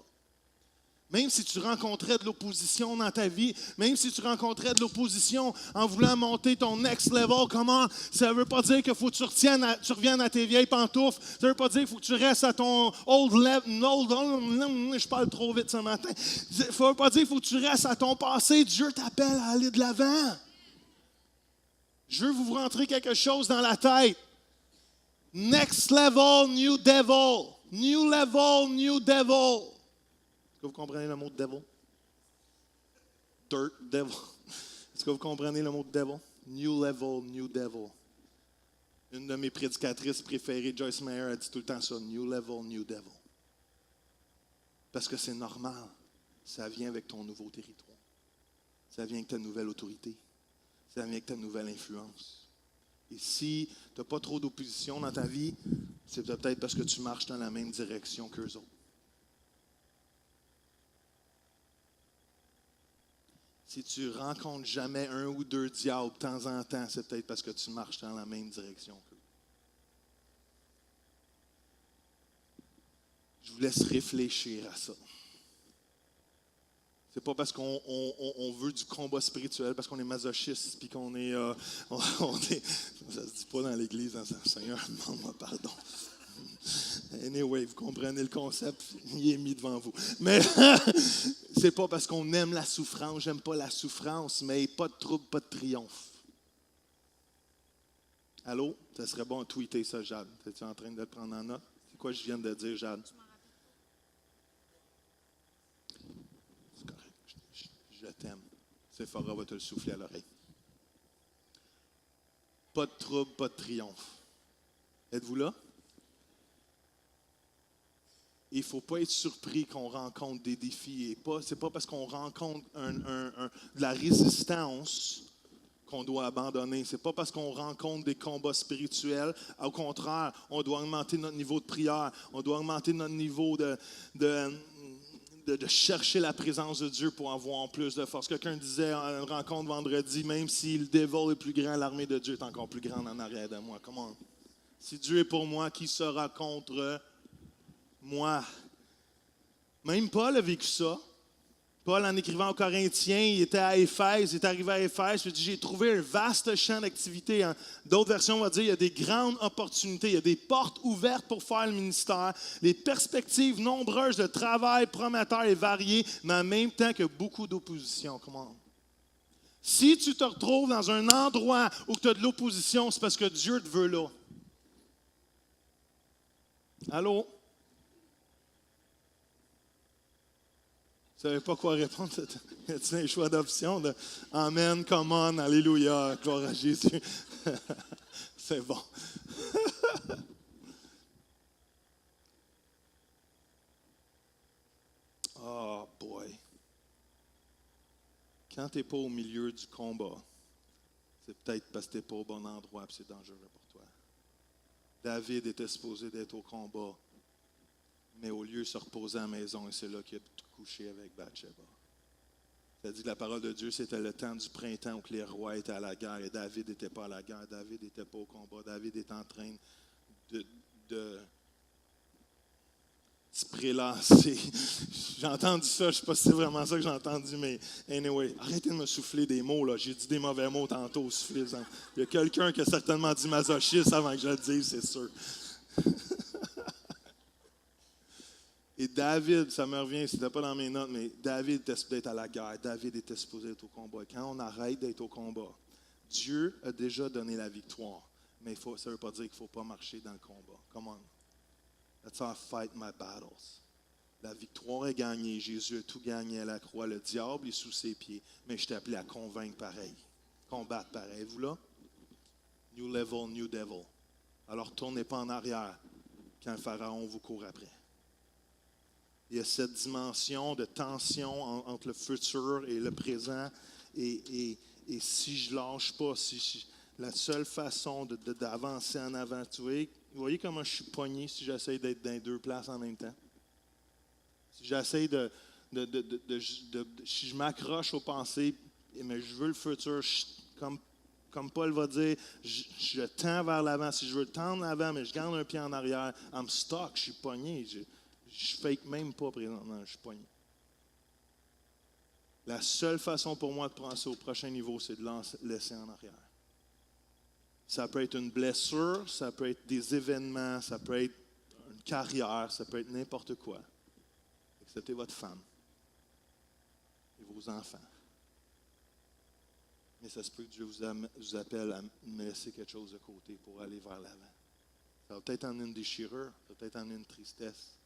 S1: Même si tu rencontrais de l'opposition dans ta vie, même si tu rencontrais de l'opposition en voulant monter ton next level, comment? Ça ne veut pas dire qu'il faut que tu reviennes à tes vieilles pantoufles. Ça ne veut pas dire qu'il faut que tu restes à ton old level. Je parle trop vite ce matin. Ça ne veut pas dire qu'il faut que tu restes à ton passé. Dieu t'appelle à aller de l'avant. Je veux vous rentrer quelque chose dans la tête. Next level, new devil. New level, new devil. Est-ce que vous comprenez le mot devil? Dirt devil. Est-ce que vous comprenez le mot devil? New level, new devil. Une de mes prédicatrices préférées, Joyce Meyer, a dit tout le temps ça. New level, new devil. Parce que c'est normal. Ça vient avec ton nouveau territoire. Ça vient avec ta nouvelle autorité. Ça vient avec ta nouvelle influence. Et si tu n'as pas trop d'opposition dans ta vie, c'est peut-être parce que tu marches dans la même direction qu'eux autres. Si tu ne rencontres jamais un ou deux diables de temps en temps, c'est peut-être parce que tu marches dans la même direction qu'eux. Je vous laisse réfléchir à ça. C'est pas parce qu'on veut du combat spirituel, parce qu'on est masochiste, puis qu'on est, ça se dit pas dans l'Église, dans le Seigneur, demande-moi pardon. Anyway, vous comprenez le concept, il est mis devant vous. Mais c'est pas parce qu'on aime la souffrance, j'aime pas la souffrance, mais pas de trouble, pas de triomphe. Allô? Ça serait bon de tweeter ça, Jade. Es-tu en train de le prendre en note? C'est quoi je viens de dire, Jade? C'est correct, je t'aime. Sephora va te le souffler à l'oreille. pas de trouble, pas de triomphe. Êtes-vous là? Il ne faut pas être surpris qu'on rencontre des défis. Ce n'est pas parce qu'on rencontre de la résistance qu'on doit abandonner. Ce n'est pas parce qu'on rencontre des combats spirituels. Au contraire, on doit augmenter notre niveau de prière. On doit augmenter notre niveau de chercher la présence de Dieu pour avoir plus de force. Quelqu'un disait à une rencontre vendredi, même si le dévol est plus grand, l'armée de Dieu est encore plus grande en arrière de moi. Comment? Si Dieu est pour moi, qui sera contre moi? Même Paul a vécu ça. Paul, en écrivant aux Corinthiens, il était à Éphèse, il est arrivé à Éphèse, il dit, j'ai trouvé un vaste champ d'activité. D'autres versions vont dire, il y a des grandes opportunités, il y a des portes ouvertes pour faire le ministère, les perspectives nombreuses de travail prometteurs et variées, mais en même temps que beaucoup d'opposition. Comment? Si tu te retrouves dans un endroit où tu as de l'opposition, c'est parce que Dieu te veut là. Allô? Vous ne savez pas quoi répondre? Y a-t-il un choix d'option de Amen, come on, Alléluia, gloire à Jésus? C'est bon. Oh boy. Quand tu n'es pas au milieu du combat, c'est peut-être parce que tu n'es pas au bon endroit et c'est dangereux pour toi. David était supposé d'être au combat, mais au lieu de se reposer à la maison, et c'est là qu'il a couché avec Bathsheba. Ça dit que la parole de Dieu, c'était le temps du printemps où les rois étaient à la guerre et David n'était pas à la guerre, David n'était pas au combat, David était en train de se prélasser. J'ai entendu ça, je ne sais pas si c'est vraiment ça que j'ai entendu, mais anyway, arrêtez de me souffler des mots, là. J'ai dit des mauvais mots tantôt, souffler. Il y a quelqu'un qui a certainement dit masochiste avant que je le dise, c'est sûr. Et David, ça me revient, c'était pas dans mes notes, mais David était supposé être à la guerre. David était supposé être au combat. Et quand on arrête d'être au combat, Dieu a déjà donné la victoire. Mais ça ne veut pas dire qu'il ne faut pas marcher dans le combat. Come on. That's how I fight my battles. La victoire est gagnée. Jésus a tout gagné à la croix. Le diable est sous ses pieds. Mais je t'ai appelé à convaincre pareil. Combattre pareil. Vous là? New level, new devil. Alors tournez pas en arrière quand le pharaon vous court après. Il y a cette dimension de tension entre le futur et le présent. Et si je ne lâche pas, la seule façon d'avancer en avant, vous voyez comment je suis pogné si j'essaie d'être dans deux places en même temps? Si j'essaie si je m'accroche aux pensées, mais je veux le futur, comme Paul va dire, je tends vers l'avant. Si je veux tendre l'avant, mais je garde un pied en arrière, I'm stuck, je suis pogné. Je ne fake même pas présentement, je suis pogné. La seule façon pour moi de prendre ça au prochain niveau, c'est de laisser en arrière. Ça peut être une blessure, ça peut être des événements, ça peut être une carrière, ça peut être n'importe quoi. Acceptez votre femme et vos enfants. Mais ça se peut que Dieu vous appelle à me laisser quelque chose de côté pour aller vers l'avant. Ça va peut-être en une déchirure, ça va peut-être en une tristesse.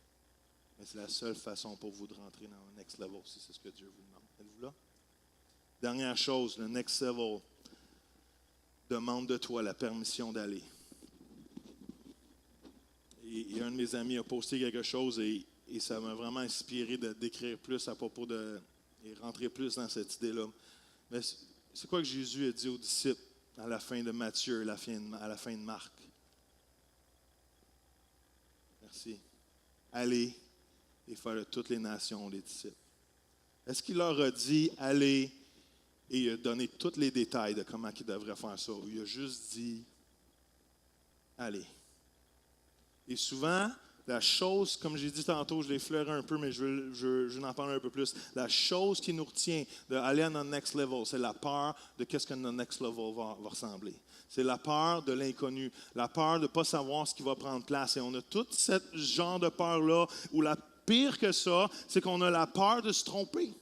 S1: Mais c'est la seule façon pour vous de rentrer dans le next level, si c'est ce que Dieu vous demande. Êtes-vous là? Dernière chose, le next level demande de toi la permission d'aller. Et un de mes amis a posté quelque chose et ça m'a vraiment inspiré de d'écrire plus à propos et rentrer plus dans cette idée-là. Mais c'est quoi que Jésus a dit aux disciples à la fin de Matthieu, à la fin de Marc? Merci. Allez et faire de toutes les nations les disciples. Est-ce qu'il leur a dit, allez, et il a donné tous les détails de comment ils devraient faire ça, ou il a juste dit, allez. Et souvent, la chose, comme j'ai dit tantôt, je l'ai effleuré un peu, mais je vais en parler un peu plus. La chose qui nous retient d'aller à notre next level, c'est la peur de qu'est-ce que notre next level va ressembler. C'est la peur de l'inconnu, la peur de ne pas savoir ce qui va prendre place. Et on a tout ce genre de peur-là, où la pire que ça, c'est qu'on a la peur de se tromper.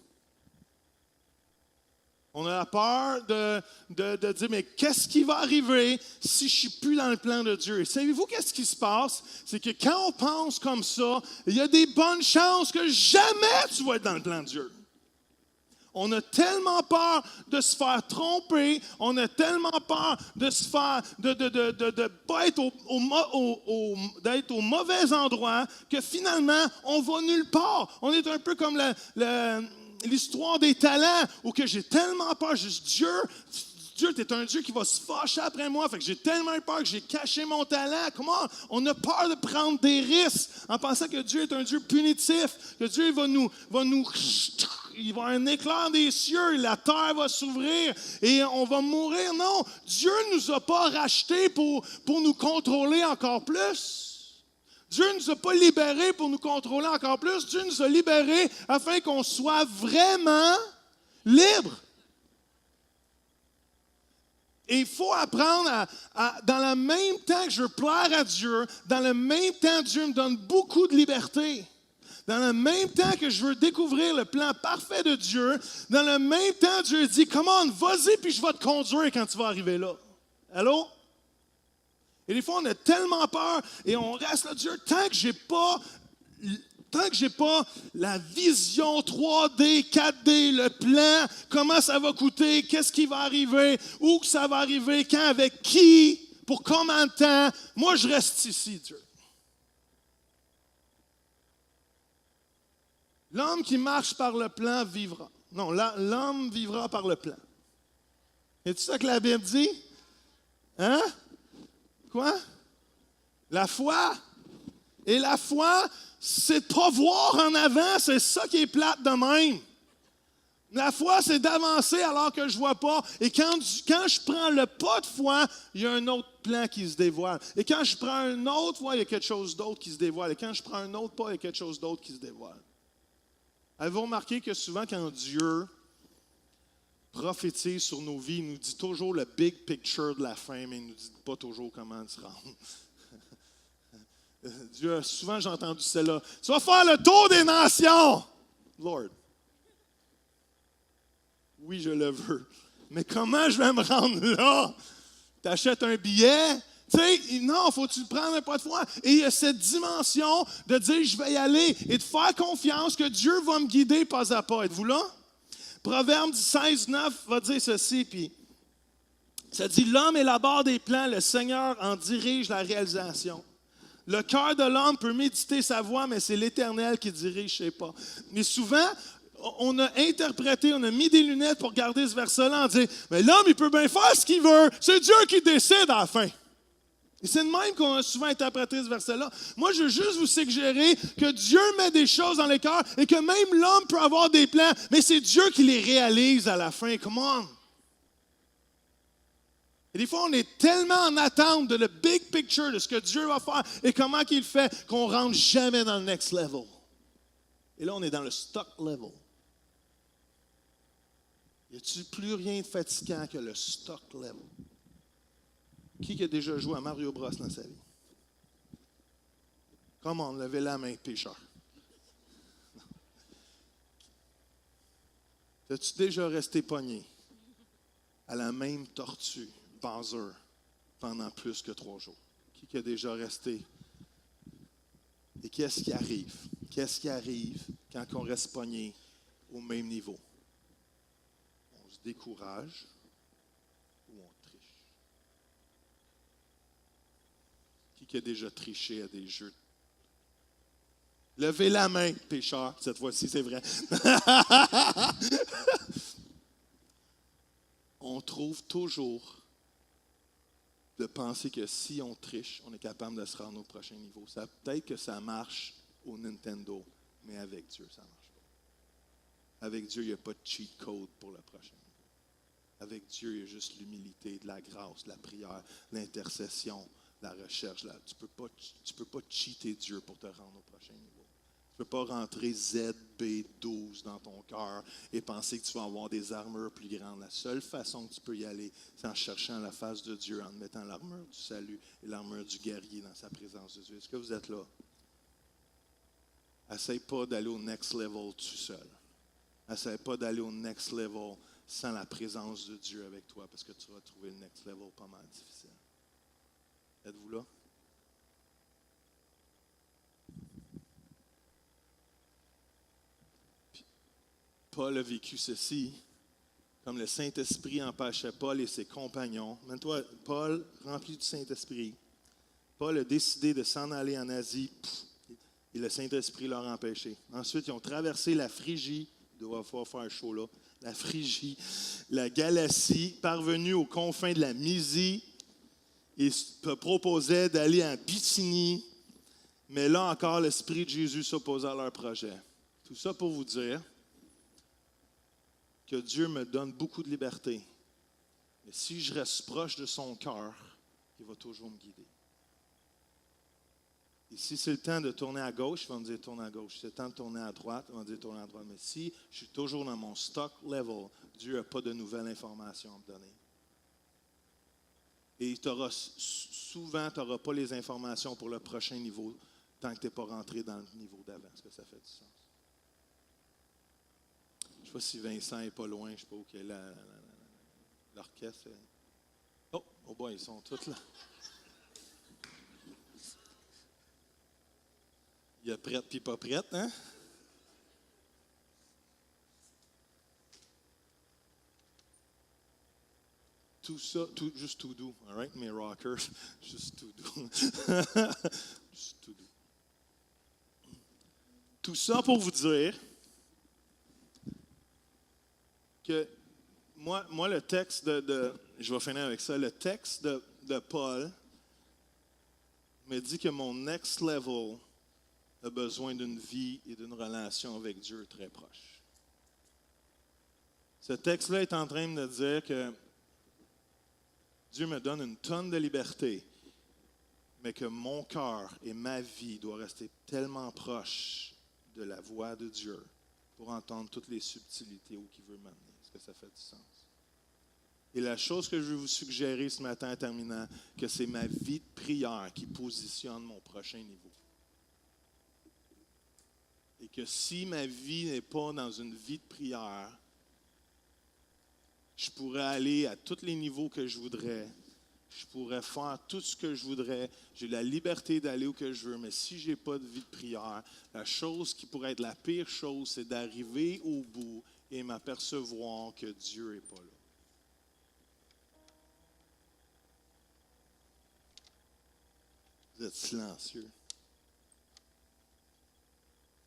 S1: On a la peur de dire, mais qu'est-ce qui va arriver si je ne suis plus dans le plan de Dieu? Et savez-vous qu'est-ce qui se passe? C'est que quand on pense comme ça, il y a des bonnes chances que jamais tu vas être dans le plan de Dieu. On a tellement peur de se faire tromper, on a tellement peur de se faire, de pas être d'être au mauvais endroit que finalement, on va nulle part. On est un peu comme l'histoire des talents où que j'ai tellement peur, juste Dieu, tu es un Dieu qui va se fâcher après moi. Fait que j'ai tellement eu peur que j'ai caché mon talent. Comment? On a peur de prendre des risques en pensant que Dieu est un Dieu punitif, que Dieu il va nous il va y avoir un éclair des cieux, la terre va s'ouvrir et on va mourir. Non, Dieu ne nous a pas rachetés pour nous contrôler encore plus. Dieu ne nous a pas libérés pour nous contrôler encore plus. Dieu nous a libérés afin qu'on soit vraiment libres. Et il faut apprendre dans le même temps que je veux plaire à Dieu, dans le même temps, Dieu me donne beaucoup de liberté. Dans le même temps que je veux découvrir le plan parfait de Dieu, dans le même temps, Dieu dit, come on, vas-y, puis je vais te conduire quand tu vas arriver là. Allô? Et des fois, on a tellement peur et on reste là, Dieu, tant que j'ai pas la vision 3D, 4D, le plan, comment ça va coûter, qu'est-ce qui va arriver, où que ça va arriver, quand, avec qui, pour combien de temps, moi je reste ici, Dieu. L'homme qui marche par le plan vivra. Non, l'homme vivra par le plan. C'est ça que la Bible dit? Hein? Quoi? La foi. Et la foi, c'est de pas voir en avant, c'est ça qui est plate de même. La foi, c'est d'avancer alors que je ne vois pas. Et quand je prends le pas de foi, il y a un autre plan qui se dévoile. Et quand je prends un autre foi, il y a quelque chose d'autre qui se dévoile. Et quand je prends un autre pas, il y a quelque chose d'autre qui se dévoile. Avez-vous remarqué que souvent, quand Dieu prophétise sur nos vies, il nous dit toujours le big picture de la fin, mais il ne nous dit pas toujours comment se rendre. Dieu, souvent j'ai entendu cela. Tu vas faire le tour des nations. Lord. Oui, je le veux. Mais comment je vais me rendre là? Tu achètes un billet? Tu sais, non, faut-tu prendre un pas de foi? Et il y a cette dimension de dire, je vais y aller et de faire confiance que Dieu va me guider pas à pas. Êtes-vous là? Proverbe 16, 9 va dire ceci, puis ça dit, l'homme élabore des plans, le Seigneur en dirige la réalisation. Le cœur de l'homme peut méditer sa voix, mais c'est l'Éternel qui dirige ses pas. Mais souvent, on a interprété, on a mis des lunettes pour regarder ce verset-là en disant, mais l'homme, il peut bien faire ce qu'il veut. C'est Dieu qui décide à la fin. Et c'est de même qu'on a souvent interprété ce verset-là. Moi, je veux juste vous suggérer que Dieu met des choses dans les cœurs et que même l'homme peut avoir des plans, mais c'est Dieu qui les réalise à la fin. Come on! Et des fois, on est tellement en attente de le big picture de ce que Dieu va faire et comment qu'il fait qu'on ne rentre jamais dans le next level. Et là, on est dans le stock level. Y a-t-il plus rien de fatigant que le stock level? Qui a déjà joué à Mario Bros dans sa vie? Comment levez la main, pécheur? As-tu déjà resté pogné à la même tortue, Bowser, pendant plus que 3 jours? Qui a déjà resté? Et qu'est-ce qui arrive? Qu'est-ce qui arrive quand on reste pogné au même niveau? On se décourage ou on triche? Qui a déjà triché à des jeux? Levez la main, pécheur. Cette fois-ci, c'est vrai. On trouve toujours de penser que si on triche, on est capable de se rendre au prochain niveau. Peut-être que ça marche au Nintendo, mais avec Dieu, ça ne marche pas. Avec Dieu, il n'y a pas de cheat code pour le prochain niveau. Avec Dieu, il y a juste l'humilité, de la grâce, la prière, l'intercession, la recherche. Tu peux pas cheater Dieu pour te rendre au prochain niveau. Tu ne peux pas rentrer ZB12 dans ton cœur et penser que tu vas avoir des armures plus grandes. La seule façon que tu peux y aller, c'est en cherchant la face de Dieu, en mettant l'armure du salut et l'armure du guerrier dans sa présence de Dieu. Est-ce que vous êtes là? Essaye pas d'aller au next level tout seul. Essaye pas d'aller au next level sans la présence de Dieu avec toi, parce que tu vas trouver le next level pas mal difficile. Êtes-vous là? Paul a vécu ceci, comme le Saint-Esprit empêchait Paul et ses compagnons. Mets-toi, Paul, rempli du Saint-Esprit. Paul a décidé de s'en aller en Asie et le Saint-Esprit l'a empêché. Ensuite, ils ont traversé la Phrygie, il doit faire chaud là, la Phrygie, la Galatie, parvenus aux confins de la Mysie, et proposaient d'aller en Bithynie, mais là encore, l'Esprit de Jésus s'opposait à leur projet. Tout ça pour vous dire que Dieu me donne beaucoup de liberté. Mais si je reste proche de son cœur, il va toujours me guider. Et si c'est le temps de tourner à gauche, il va me dire tourner à gauche. Si c'est le temps de tourner à droite, il va me dire tourner à droite. Mais si je suis toujours dans mon stock level, Dieu n'a pas de nouvelles informations à me donner. Et souvent, tu n'auras pas les informations pour le prochain niveau tant que tu n'es pas rentré dans le niveau d'avant. Est-ce que ça fait du sens? Je ne sais pas si Vincent n'est pas loin, je ne sais pas où est l'orchestre. Oh boy, ils sont tous là. Il y a prête puis pas prête, hein? Tout ça, juste tout doux, all right, mes rockers, juste tout doux. Juste tout doux. Tout ça pour vous dire que moi le texte je vais finir avec ça, le texte de Paul me dit que mon next level a besoin d'une vie et d'une relation avec Dieu très proche. Ce texte-là est en train de dire que Dieu me donne une tonne de liberté, mais que mon cœur et ma vie doivent rester tellement proches de la voix de Dieu pour entendre toutes les subtilités où il veut m'amener. Est-ce que ça fait du sens? Et la chose que je veux vous suggérer ce matin en terminant, que c'est ma vie de prière qui positionne mon prochain niveau. Et que si ma vie n'est pas dans une vie de prière, je pourrais aller à tous les niveaux que je voudrais. Je pourrais faire tout ce que je voudrais. J'ai la liberté d'aller où que je veux. Mais si je n'ai pas de vie de prière, la chose qui pourrait être la pire chose, c'est d'arriver au bout et m'apercevoir que Dieu n'est pas là. Vous êtes silencieux.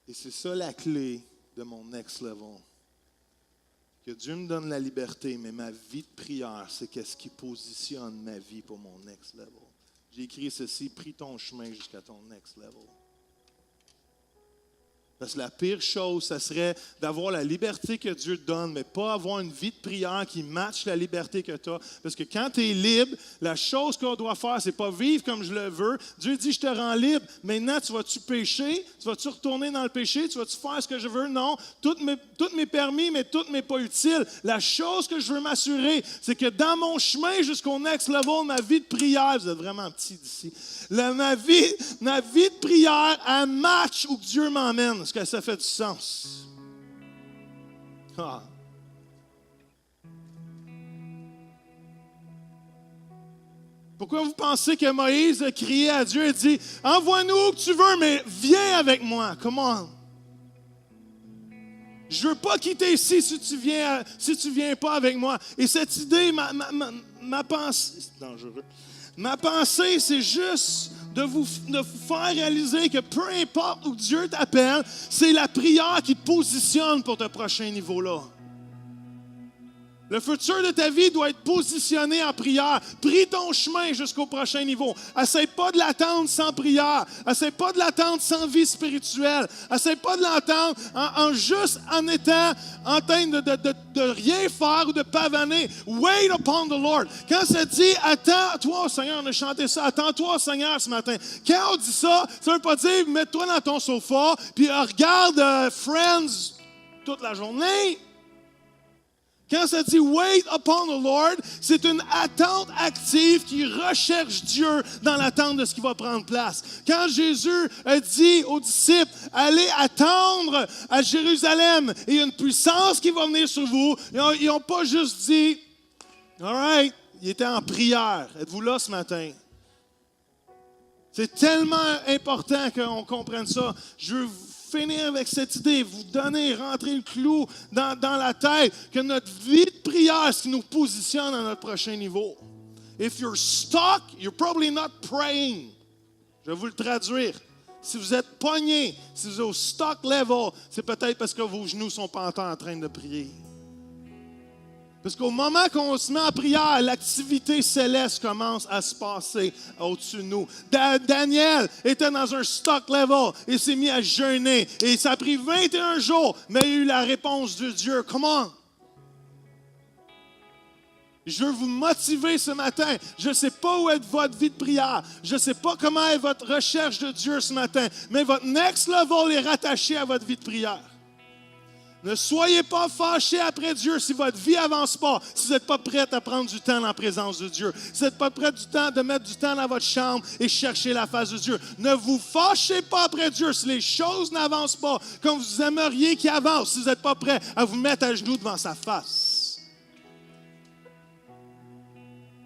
S1: Et c'est ça la clé de mon next level. Que Dieu me donne la liberté, mais ma vie de prière, c'est qu'est-ce qui positionne ma vie pour mon next level. J'ai écrit ceci, prie ton chemin jusqu'à ton next level. Parce que la pire chose, ça serait d'avoir la liberté que Dieu te donne, mais pas avoir une vie de prière qui matche la liberté que tu as. Parce que quand tu es libre, la chose qu'on doit faire, c'est pas vivre comme je le veux. Dieu dit, je te rends libre. Maintenant, tu vas-tu pécher? Tu vas-tu retourner dans le péché? Tu vas-tu faire ce que je veux? Non. Tout m'est permis, mais tout m'est pas utile. La chose que je veux m'assurer, c'est que dans mon chemin jusqu'au next level, ma vie de prière, vous êtes vraiment petit d'ici, ma vie de prière, elle match où Dieu m'emmène. Est-ce que ça fait du sens? Ah. Pourquoi vous pensez que Moïse a crié à Dieu et dit « Envoie-nous où tu veux, mais viens avec moi. » Come on. Je ne veux pas quitter ici si tu viens pas avec moi. Et cette idée, ma pensée, c'est dangereux. Ma pensée, c'est juste de vous faire réaliser que peu importe où Dieu t'appelle, c'est la prière qui te positionne pour ce prochain niveau-là. Le futur de ta vie doit être positionné en prière. Prie ton chemin jusqu'au prochain niveau. Essaye pas de l'attendre sans prière. Essaye pas de l'attendre sans vie spirituelle. Essaye pas de l'attendre en étant en train de rien faire ou de pavaner. Wait upon the Lord. Quand ça dit « Attends-toi, Seigneur », on a chanté ça, « Attends-toi, Seigneur » ce matin. Quand on dit ça, ça veut pas dire « Mets-toi dans ton sofa puis regarde Friends toute la journée ». Quand ça dit « Wait upon the Lord », c'est une attente active qui recherche Dieu dans l'attente de ce qui va prendre place. Quand Jésus a dit aux disciples « Allez attendre à Jérusalem et il y a une puissance qui va venir sur vous », ils n'ont pas juste dit « All right », ils étaient en prière. Êtes-vous là ce matin? C'est tellement important qu'on comprenne ça. Je veux finir avec cette idée, vous donner, rentrer le clou dans la tête, que notre vie de prière, c'est ce qui nous positionne à notre prochain niveau. If you're stuck, you're probably not praying. Je vais vous le traduire. Si vous êtes pogné, si vous êtes au stock level, c'est peut-être parce que vos genoux ne sont pas encore en train de prier. Parce qu'au moment qu'on se met en prière, l'activité céleste commence à se passer au-dessus de nous. Daniel était dans un stock level et s'est mis à jeûner. Et ça a pris 21 jours, mais il a eu la réponse de Dieu. Comment? Je veux vous motiver ce matin. Je ne sais pas où est votre vie de prière. Je ne sais pas comment est votre recherche de Dieu ce matin. Mais votre next level est rattaché à votre vie de prière. Ne soyez pas fâchés après Dieu si votre vie n'avance pas, si vous n'êtes pas prêts à prendre du temps dans la présence de Dieu. Si vous n'êtes pas prêts de mettre du temps dans votre chambre et chercher la face de Dieu. Ne vous fâchez pas après Dieu si les choses n'avancent pas comme vous aimeriez qu'ils avancent, si vous n'êtes pas prêts à vous mettre à genoux devant sa face.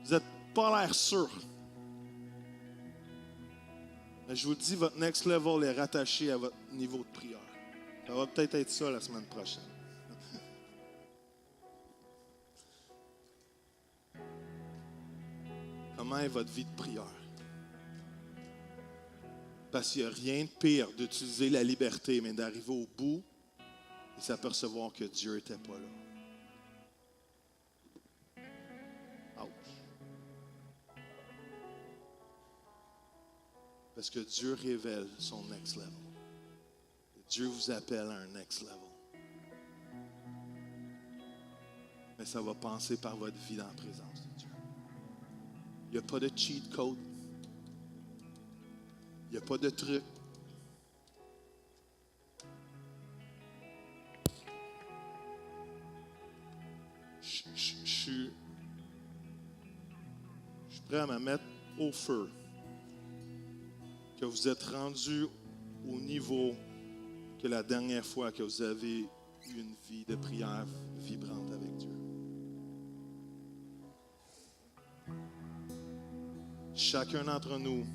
S1: Vous n'êtes pas l'air sûr. Mais je vous dis, votre next level est rattaché à votre niveau de prière. Ça va peut-être être ça la semaine prochaine. Comment est votre vie de prière? Parce qu'il n'y a rien de pire d'utiliser la liberté, mais d'arriver au bout et s'apercevoir que Dieu n'était pas là. Ouch. Parce que Dieu révèle son next level. Dieu vous appelle à un next level. Mais ça va passer par votre vie dans la présence de Dieu. Il n'y a pas de cheat code. Il n'y a pas de truc. Je suis prêt à me mettre au feu. Que vous êtes rendu au niveau que la dernière fois que vous avez eu une vie de prière vibrante avec Dieu. Chacun d'entre nous,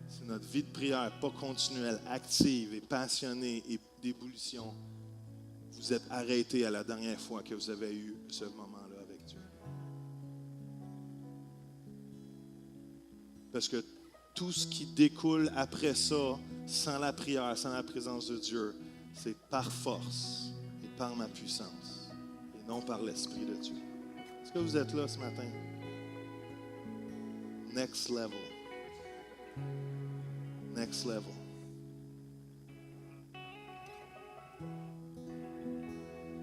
S1: c'est notre vie de prière, pas continuelle, active et passionnée et d'ébullition. Vous êtes arrêté à la dernière fois que vous avez eu ce moment-là avec Dieu. Parce que tout ce qui découle après ça, sans la prière, sans la présence de Dieu, c'est par force et par ma puissance, et non par l'Esprit de Dieu. Est-ce que vous êtes là ce matin? Next level. Next level.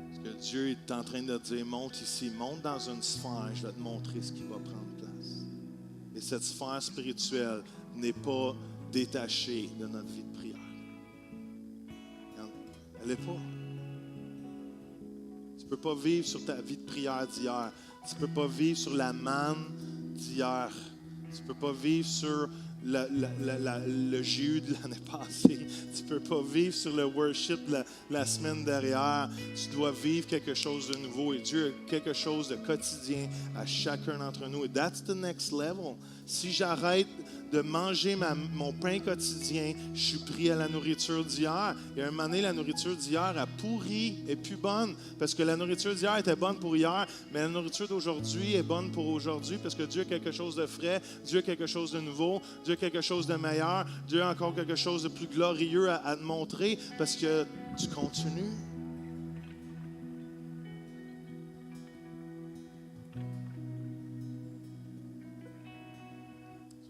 S1: Parce que Dieu est en train de dire, monte ici, monte dans une sphère, je vais te montrer ce qui va prendre place. Et cette sphère spirituelle n'est pas détachée de notre vie de prière. Elle n'est pas. Tu ne peux pas vivre sur ta vie de prière d'hier. Tu ne peux pas vivre sur la manne d'hier. Tu ne peux pas vivre sur le jus de l'année passée. Tu ne peux pas vivre sur le worship la semaine derrière. Tu dois vivre quelque chose de nouveau. Et Dieu a quelque chose de quotidien à chacun d'entre nous. Et that's the next level. Si j'arrête de manger mon pain quotidien, je suis pris à la nourriture d'hier. Et à un moment donné, la nourriture d'hier a pourri, est plus bonne. Parce que la nourriture d'hier était bonne pour hier, mais la nourriture d'aujourd'hui est bonne pour aujourd'hui. Parce que Dieu a quelque chose de frais, Dieu a quelque chose de nouveau, Dieu a quelque chose de meilleur, Dieu a encore quelque chose de plus glorieux à te montrer. Parce que tu continues.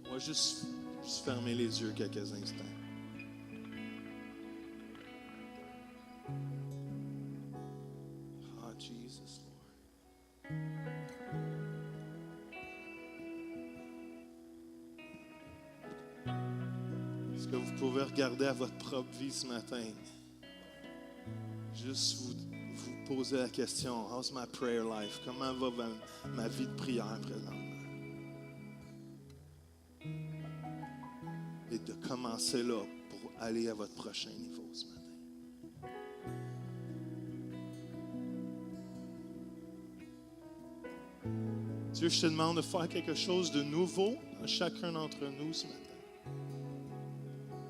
S1: On va juste fermer les yeux quelques instants. Ah, Jesus, Lord. Est-ce que vous pouvez regarder à votre propre vie ce matin? Juste vous poser la question, how's my prayer life? Comment va ma vie de prière présentement? Et de commencer là pour aller à votre prochain niveau ce matin. Dieu, je te demande de faire quelque chose de nouveau à chacun d'entre nous ce matin.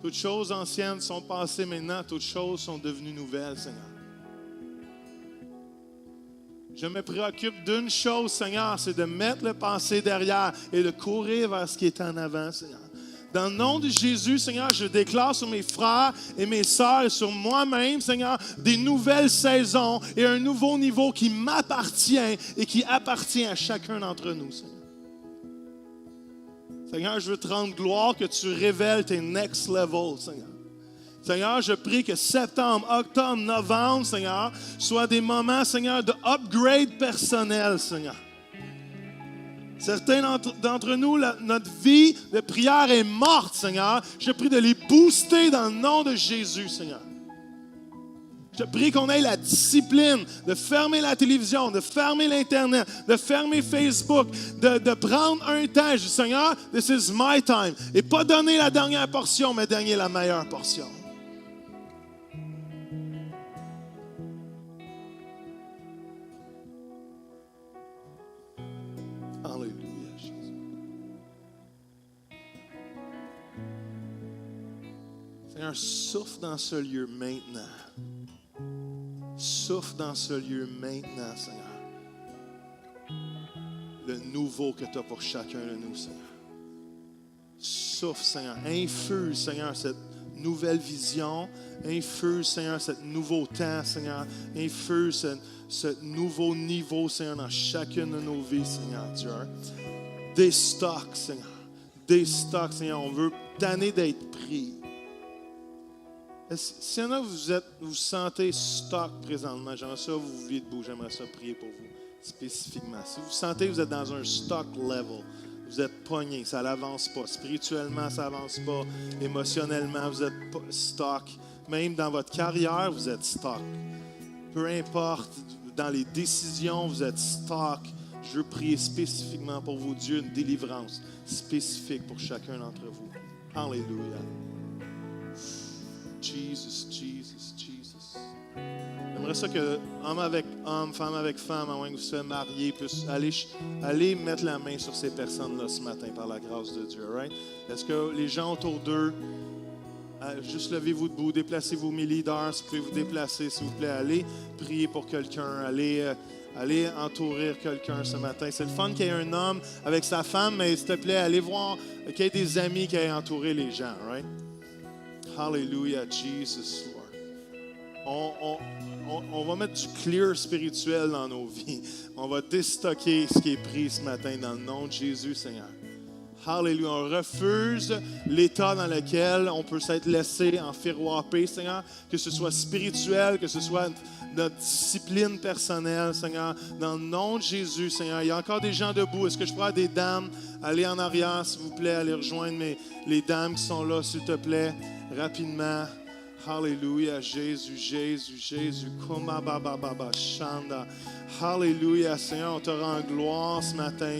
S1: Toutes choses anciennes sont passées maintenant, toutes choses sont devenues nouvelles, Seigneur. Je me préoccupe d'une chose, Seigneur, c'est de mettre le passé derrière et de courir vers ce qui est en avant, Seigneur. Dans le nom de Jésus, Seigneur, je déclare sur mes frères et mes sœurs et sur moi-même, Seigneur, des nouvelles saisons et un nouveau niveau qui m'appartient et qui appartient à chacun d'entre nous, Seigneur. Seigneur, je veux te rendre gloire que tu révèles tes next level, Seigneur. Seigneur, je prie que septembre, octobre, novembre, Seigneur, soient des moments, Seigneur, de upgrade personnel, Seigneur. Certains d'entre nous, notre vie de prière est morte, Seigneur. Je prie de les booster dans le nom de Jésus, Seigneur. Je prie qu'on ait la discipline de fermer la télévision, de fermer l'Internet, de fermer Facebook, de prendre un temps. Je dis, Seigneur, this is my time. Et pas donner la dernière portion, mais donner la meilleure portion. Alléluia, Jésus. Seigneur, souffle dans ce lieu maintenant. Souffle dans ce lieu maintenant, Seigneur. Le nouveau que tu as pour chacun de nous, Seigneur. Souffle, Seigneur. Infuse, Seigneur, cette nouvelle vision. Infuse, Seigneur, ce nouveau temps, Seigneur. Infuse ce nouveau niveau, Seigneur, dans chacune de nos vies, Seigneur Dieu. Des stocks, Seigneur. Des stocks, Seigneur. On veut tanner d'être pris. S'il y en a, vous vous sentez stock présentement, j'aimerais ça, vous vouliez debout, j'aimerais ça prier pour vous spécifiquement. Si vous sentez que vous êtes dans un stock level, vous êtes pogné, ça n'avance pas. Spirituellement, ça n'avance pas. Émotionnellement, vous êtes stock. Même dans votre carrière, vous êtes stock. Peu importe, dans les décisions, vous êtes stock. Je veux prier spécifiquement pour vous, Dieu, une délivrance spécifique pour chacun d'entre vous. Alléluia. Jesus, Jesus, Jesus. J'aimerais ça que homme avec homme, femme avec femme, à moins que vous soyez mariés, puissent aller mettre la main sur ces personnes-là ce matin par la grâce de Dieu. Right? Est-ce que les gens autour d'eux, juste levez-vous debout, déplacez-vous, mes leaders, si vous pouvez vous déplacer, s'il vous plaît, allez prier pour quelqu'un, allez entourir quelqu'un ce matin. C'est le fun qu'il y ait un homme avec sa femme, mais s'il te plaît, allez voir qu'il y ait des amis qui aient entouré les gens. Right? Hallelujah, Jesus, Lord. On va mettre du clear spirituel dans nos vies. On va déstocker ce qui est pris ce matin dans le nom de Jésus, Seigneur. Hallelujah. On refuse l'état dans lequel on peut s'être laissé enfiroiper, Seigneur. Que ce soit spirituel, que ce soit notre discipline personnelle, Seigneur. Dans le nom de Jésus, Seigneur. Il y a encore des gens debout. Est-ce que je pourrais avoir des dames? Allez en arrière, s'il vous plaît. Allez rejoindre les dames qui sont là, s'il te plaît. Rapidement. Alléluia, Jésus, Jésus, Jésus. Alléluia, Seigneur, on te rend gloire ce matin.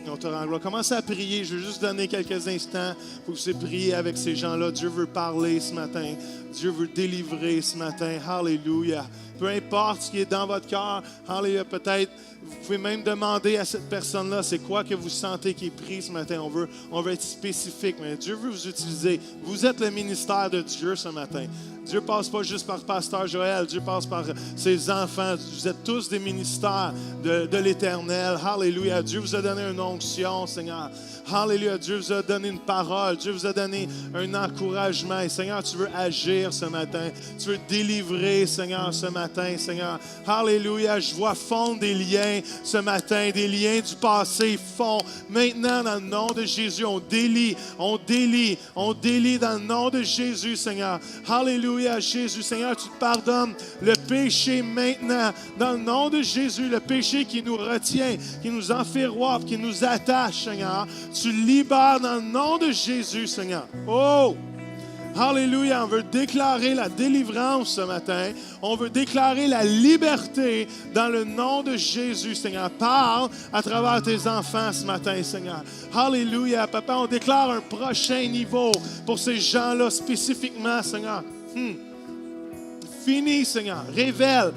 S1: On te rend gloire. Commencez à prier. Je veux juste donner quelques instants pour que vous priez avec ces gens-là. Dieu veut parler ce matin. Dieu veut délivrer ce matin. Alléluia. Peu importe ce qui est dans votre cœur. Alléluia. Peut-être, vous pouvez même demander à cette personne-là, c'est quoi que vous sentez qui est pris ce matin. On veut être spécifique, mais Dieu veut vous utiliser. Vous êtes le ministère de Dieu ce matin. Dieu passe pas juste par Pasteur Joël. Dieu passe par ses enfants. Vous êtes tous des ministères de l'Éternel. Alléluia. Dieu vous a donné une onction, Seigneur. Alléluia. Dieu vous a donné une parole. Dieu vous a donné un encouragement. Et Seigneur, tu veux agir ce matin. Tu veux délivrer, Seigneur, ce matin, Seigneur. Alléluia. Je vois fondre des liens ce matin. Des liens du passé fondent. Maintenant, dans le nom de Jésus, on délie dans le nom de Jésus, Seigneur. Alléluia, Jésus. Seigneur, tu pardonnes le péché maintenant. Dans le nom de Jésus, le péché qui nous retient, qui nous enferroie, qui nous attache, Seigneur. Tu libères dans le nom de Jésus, Seigneur. Oh! Alléluia, on veut déclarer la délivrance ce matin. On veut déclarer la liberté dans le nom de Jésus, Seigneur. Parle à travers tes enfants ce matin, Seigneur. Alléluia, Papa, on déclare un prochain niveau pour ces gens-là spécifiquement, Seigneur. Fini, Seigneur. Révèle.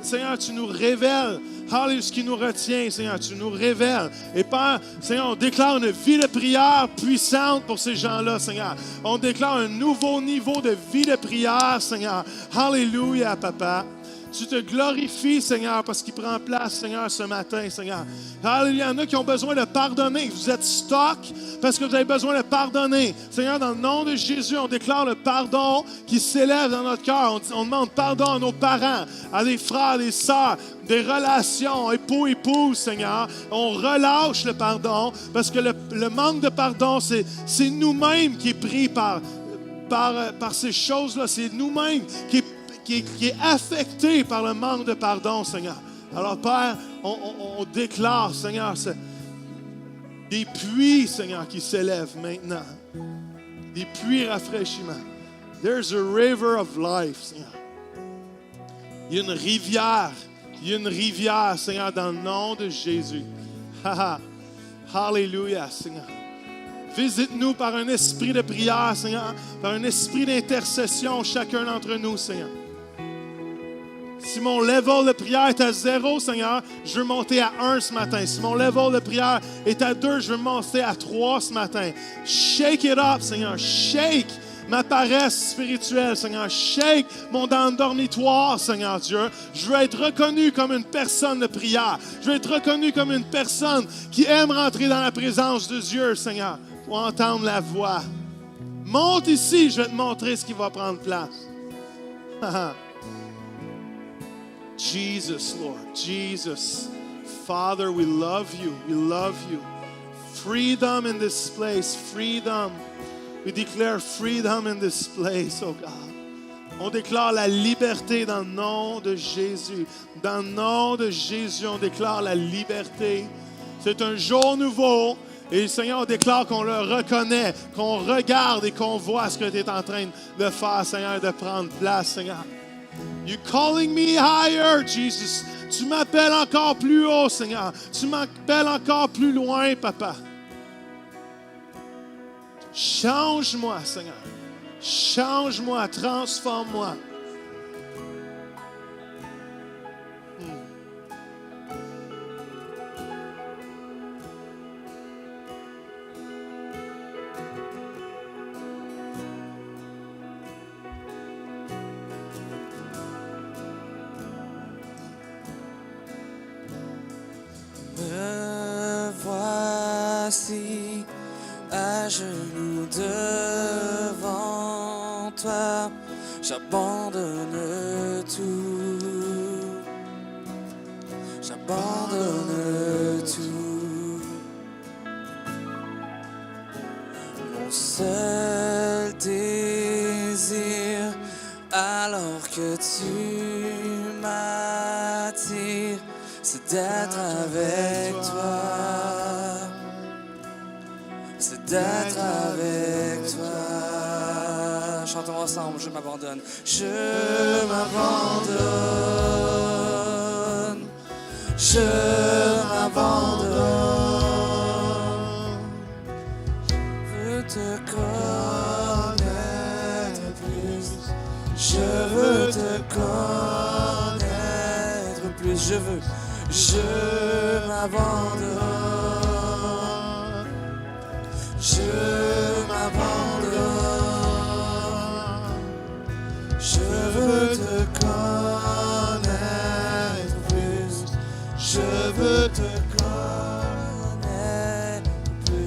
S1: Seigneur, tu nous révèles. Hallelujah, ce qui nous retient, Seigneur, tu nous révèles. Et Père, Seigneur, on déclare une vie de prière puissante pour ces gens-là, Seigneur. On déclare un nouveau niveau de vie de prière, Seigneur. Hallelujah, Papa. Tu te glorifies, Seigneur, parce qu'il prend place, Seigneur, ce matin, Seigneur. Alléluia. Il y en a qui ont besoin de pardonner. Vous êtes stock parce que vous avez besoin de pardonner. Seigneur, dans le nom de Jésus, on déclare le pardon qui s'élève dans notre cœur. On demande pardon à nos parents, à des frères, des sœurs, des relations, époux, épouse, Seigneur. On relâche le pardon parce que le manque de pardon, c'est nous-mêmes qui est pris par ces choses-là. C'est nous-mêmes qui est affecté par le manque de pardon, Seigneur. Alors, Père, on déclare, Seigneur, des puits, Seigneur, qui s'élèvent maintenant. Des puits rafraîchissement. There's a river of life, Seigneur. Il y a une rivière, Seigneur, dans le nom de Jésus. Hallelujah, Seigneur. Visite-nous par un esprit de prière, Seigneur, par un esprit d'intercession, chacun d'entre nous, Seigneur. Si mon level de prière est à 0, Seigneur, je veux monter à 1 ce matin. Si mon level de prière est à 2, je veux monter à 3 ce matin. Shake it up, Seigneur. Shake ma paresse spirituelle, Seigneur. Shake mon dormitoire, Seigneur Dieu. Je veux être reconnu comme une personne de prière. Je veux être reconnu comme une personne qui aime rentrer dans la présence de Dieu, Seigneur, pour entendre la voix. Monte ici, je vais te montrer ce qui va prendre place. Jesus, Lord, Jesus. Father, we love you. We love you. Freedom in this place. Freedom. We declare freedom in this place, oh God. On déclare la liberté dans le nom de Jésus. Dans le nom de Jésus, on déclare la liberté. C'est un jour nouveau. Et le Seigneur, on déclare qu'on le reconnaît, qu'on regarde et qu'on voit ce que tu es en train de faire, Seigneur, de prendre place, Seigneur. You're calling me higher, Jesus. Tu m'appelles encore plus haut, Seigneur. Tu m'appelles encore plus loin, Papa. Change-moi, Seigneur. Change-moi, transforme-moi.
S2: Me voici à genoux devant toi, j'abandonne tout, j'abandonne tout. Mon seul désir, alors que tu m'attires, c'est d'être avec toi, c'est d'être avec toi. Chantons ensemble, je m'abandonne, je m'abandonne, je m'abandonne. Je veux te connaître plus, je veux te connaître plus, je m'abandonne, je m'abandonne, je veux te connaître plus, je veux te connaître plus.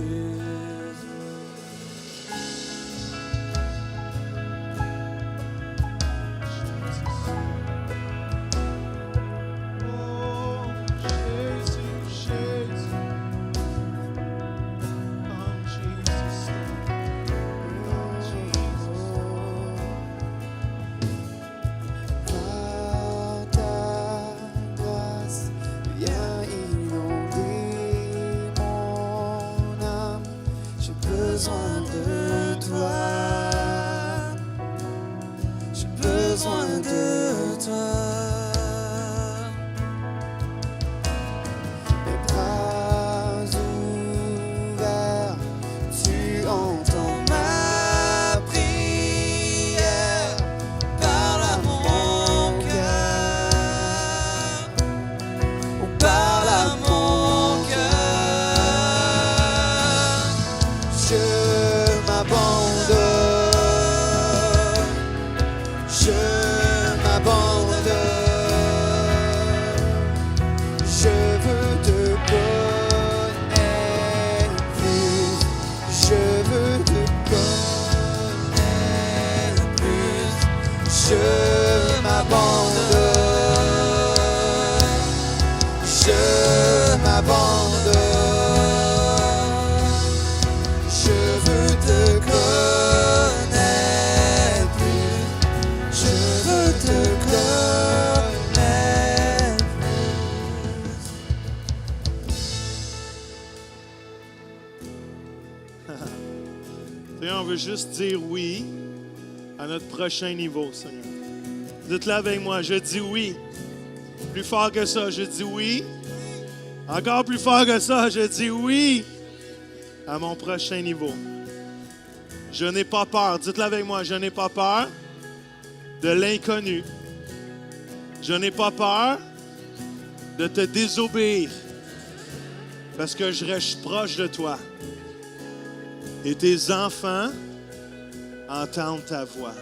S2: Je m'abandonne, je m'abandonne, je veux te connaître plus, je veux te connaître plus, je m'abandonne, je m'abandonne.
S1: Seigneur, on veut juste dire oui à notre prochain niveau, Seigneur. Dites-le avec moi, je dis oui. Plus fort que ça, je dis oui. Encore plus fort que ça, je dis oui à mon prochain niveau. Je n'ai pas peur. Dites-le avec moi, je n'ai pas peur de l'inconnu. Je n'ai pas peur de te désobéir parce que je reste proche de toi. Et tes enfants entendent ta voix.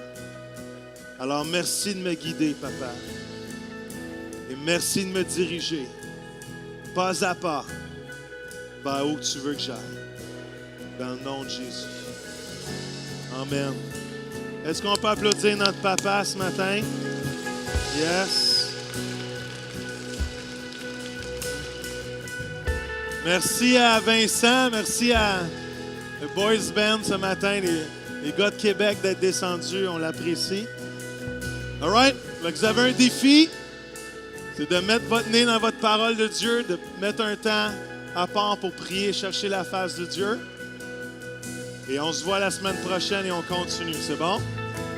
S1: Alors, merci de me guider, Papa. Et merci de me diriger, pas à pas, vers où tu veux que j'aille. Dans le nom de Jésus. Amen. Est-ce qu'on peut applaudir notre Papa ce matin? Yes. Merci à Vincent, merci à le Boys Band ce matin, les gars de Québec d'être descendus, on l'apprécie. All right? Vous avez un défi, c'est de mettre votre nez dans votre parole de Dieu, de mettre un temps à part pour prier, chercher la face de Dieu. Et on se voit la semaine prochaine et on continue, c'est bon?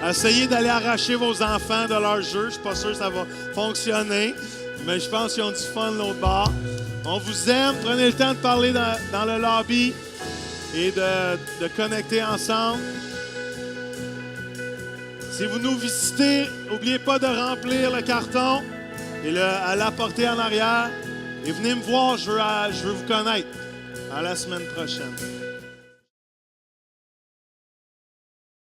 S1: Essayez d'aller arracher vos enfants de leur jeu, je ne suis pas sûr que ça va fonctionner, mais je pense qu'ils ont du fun de l'autre bord. On vous aime, prenez le temps de parler dans le lobby et de connecter ensemble. Si vous nous visitez, n'oubliez pas de remplir le carton et à l'apporter en arrière. Et venez me voir, je veux vous connaître. À la semaine prochaine.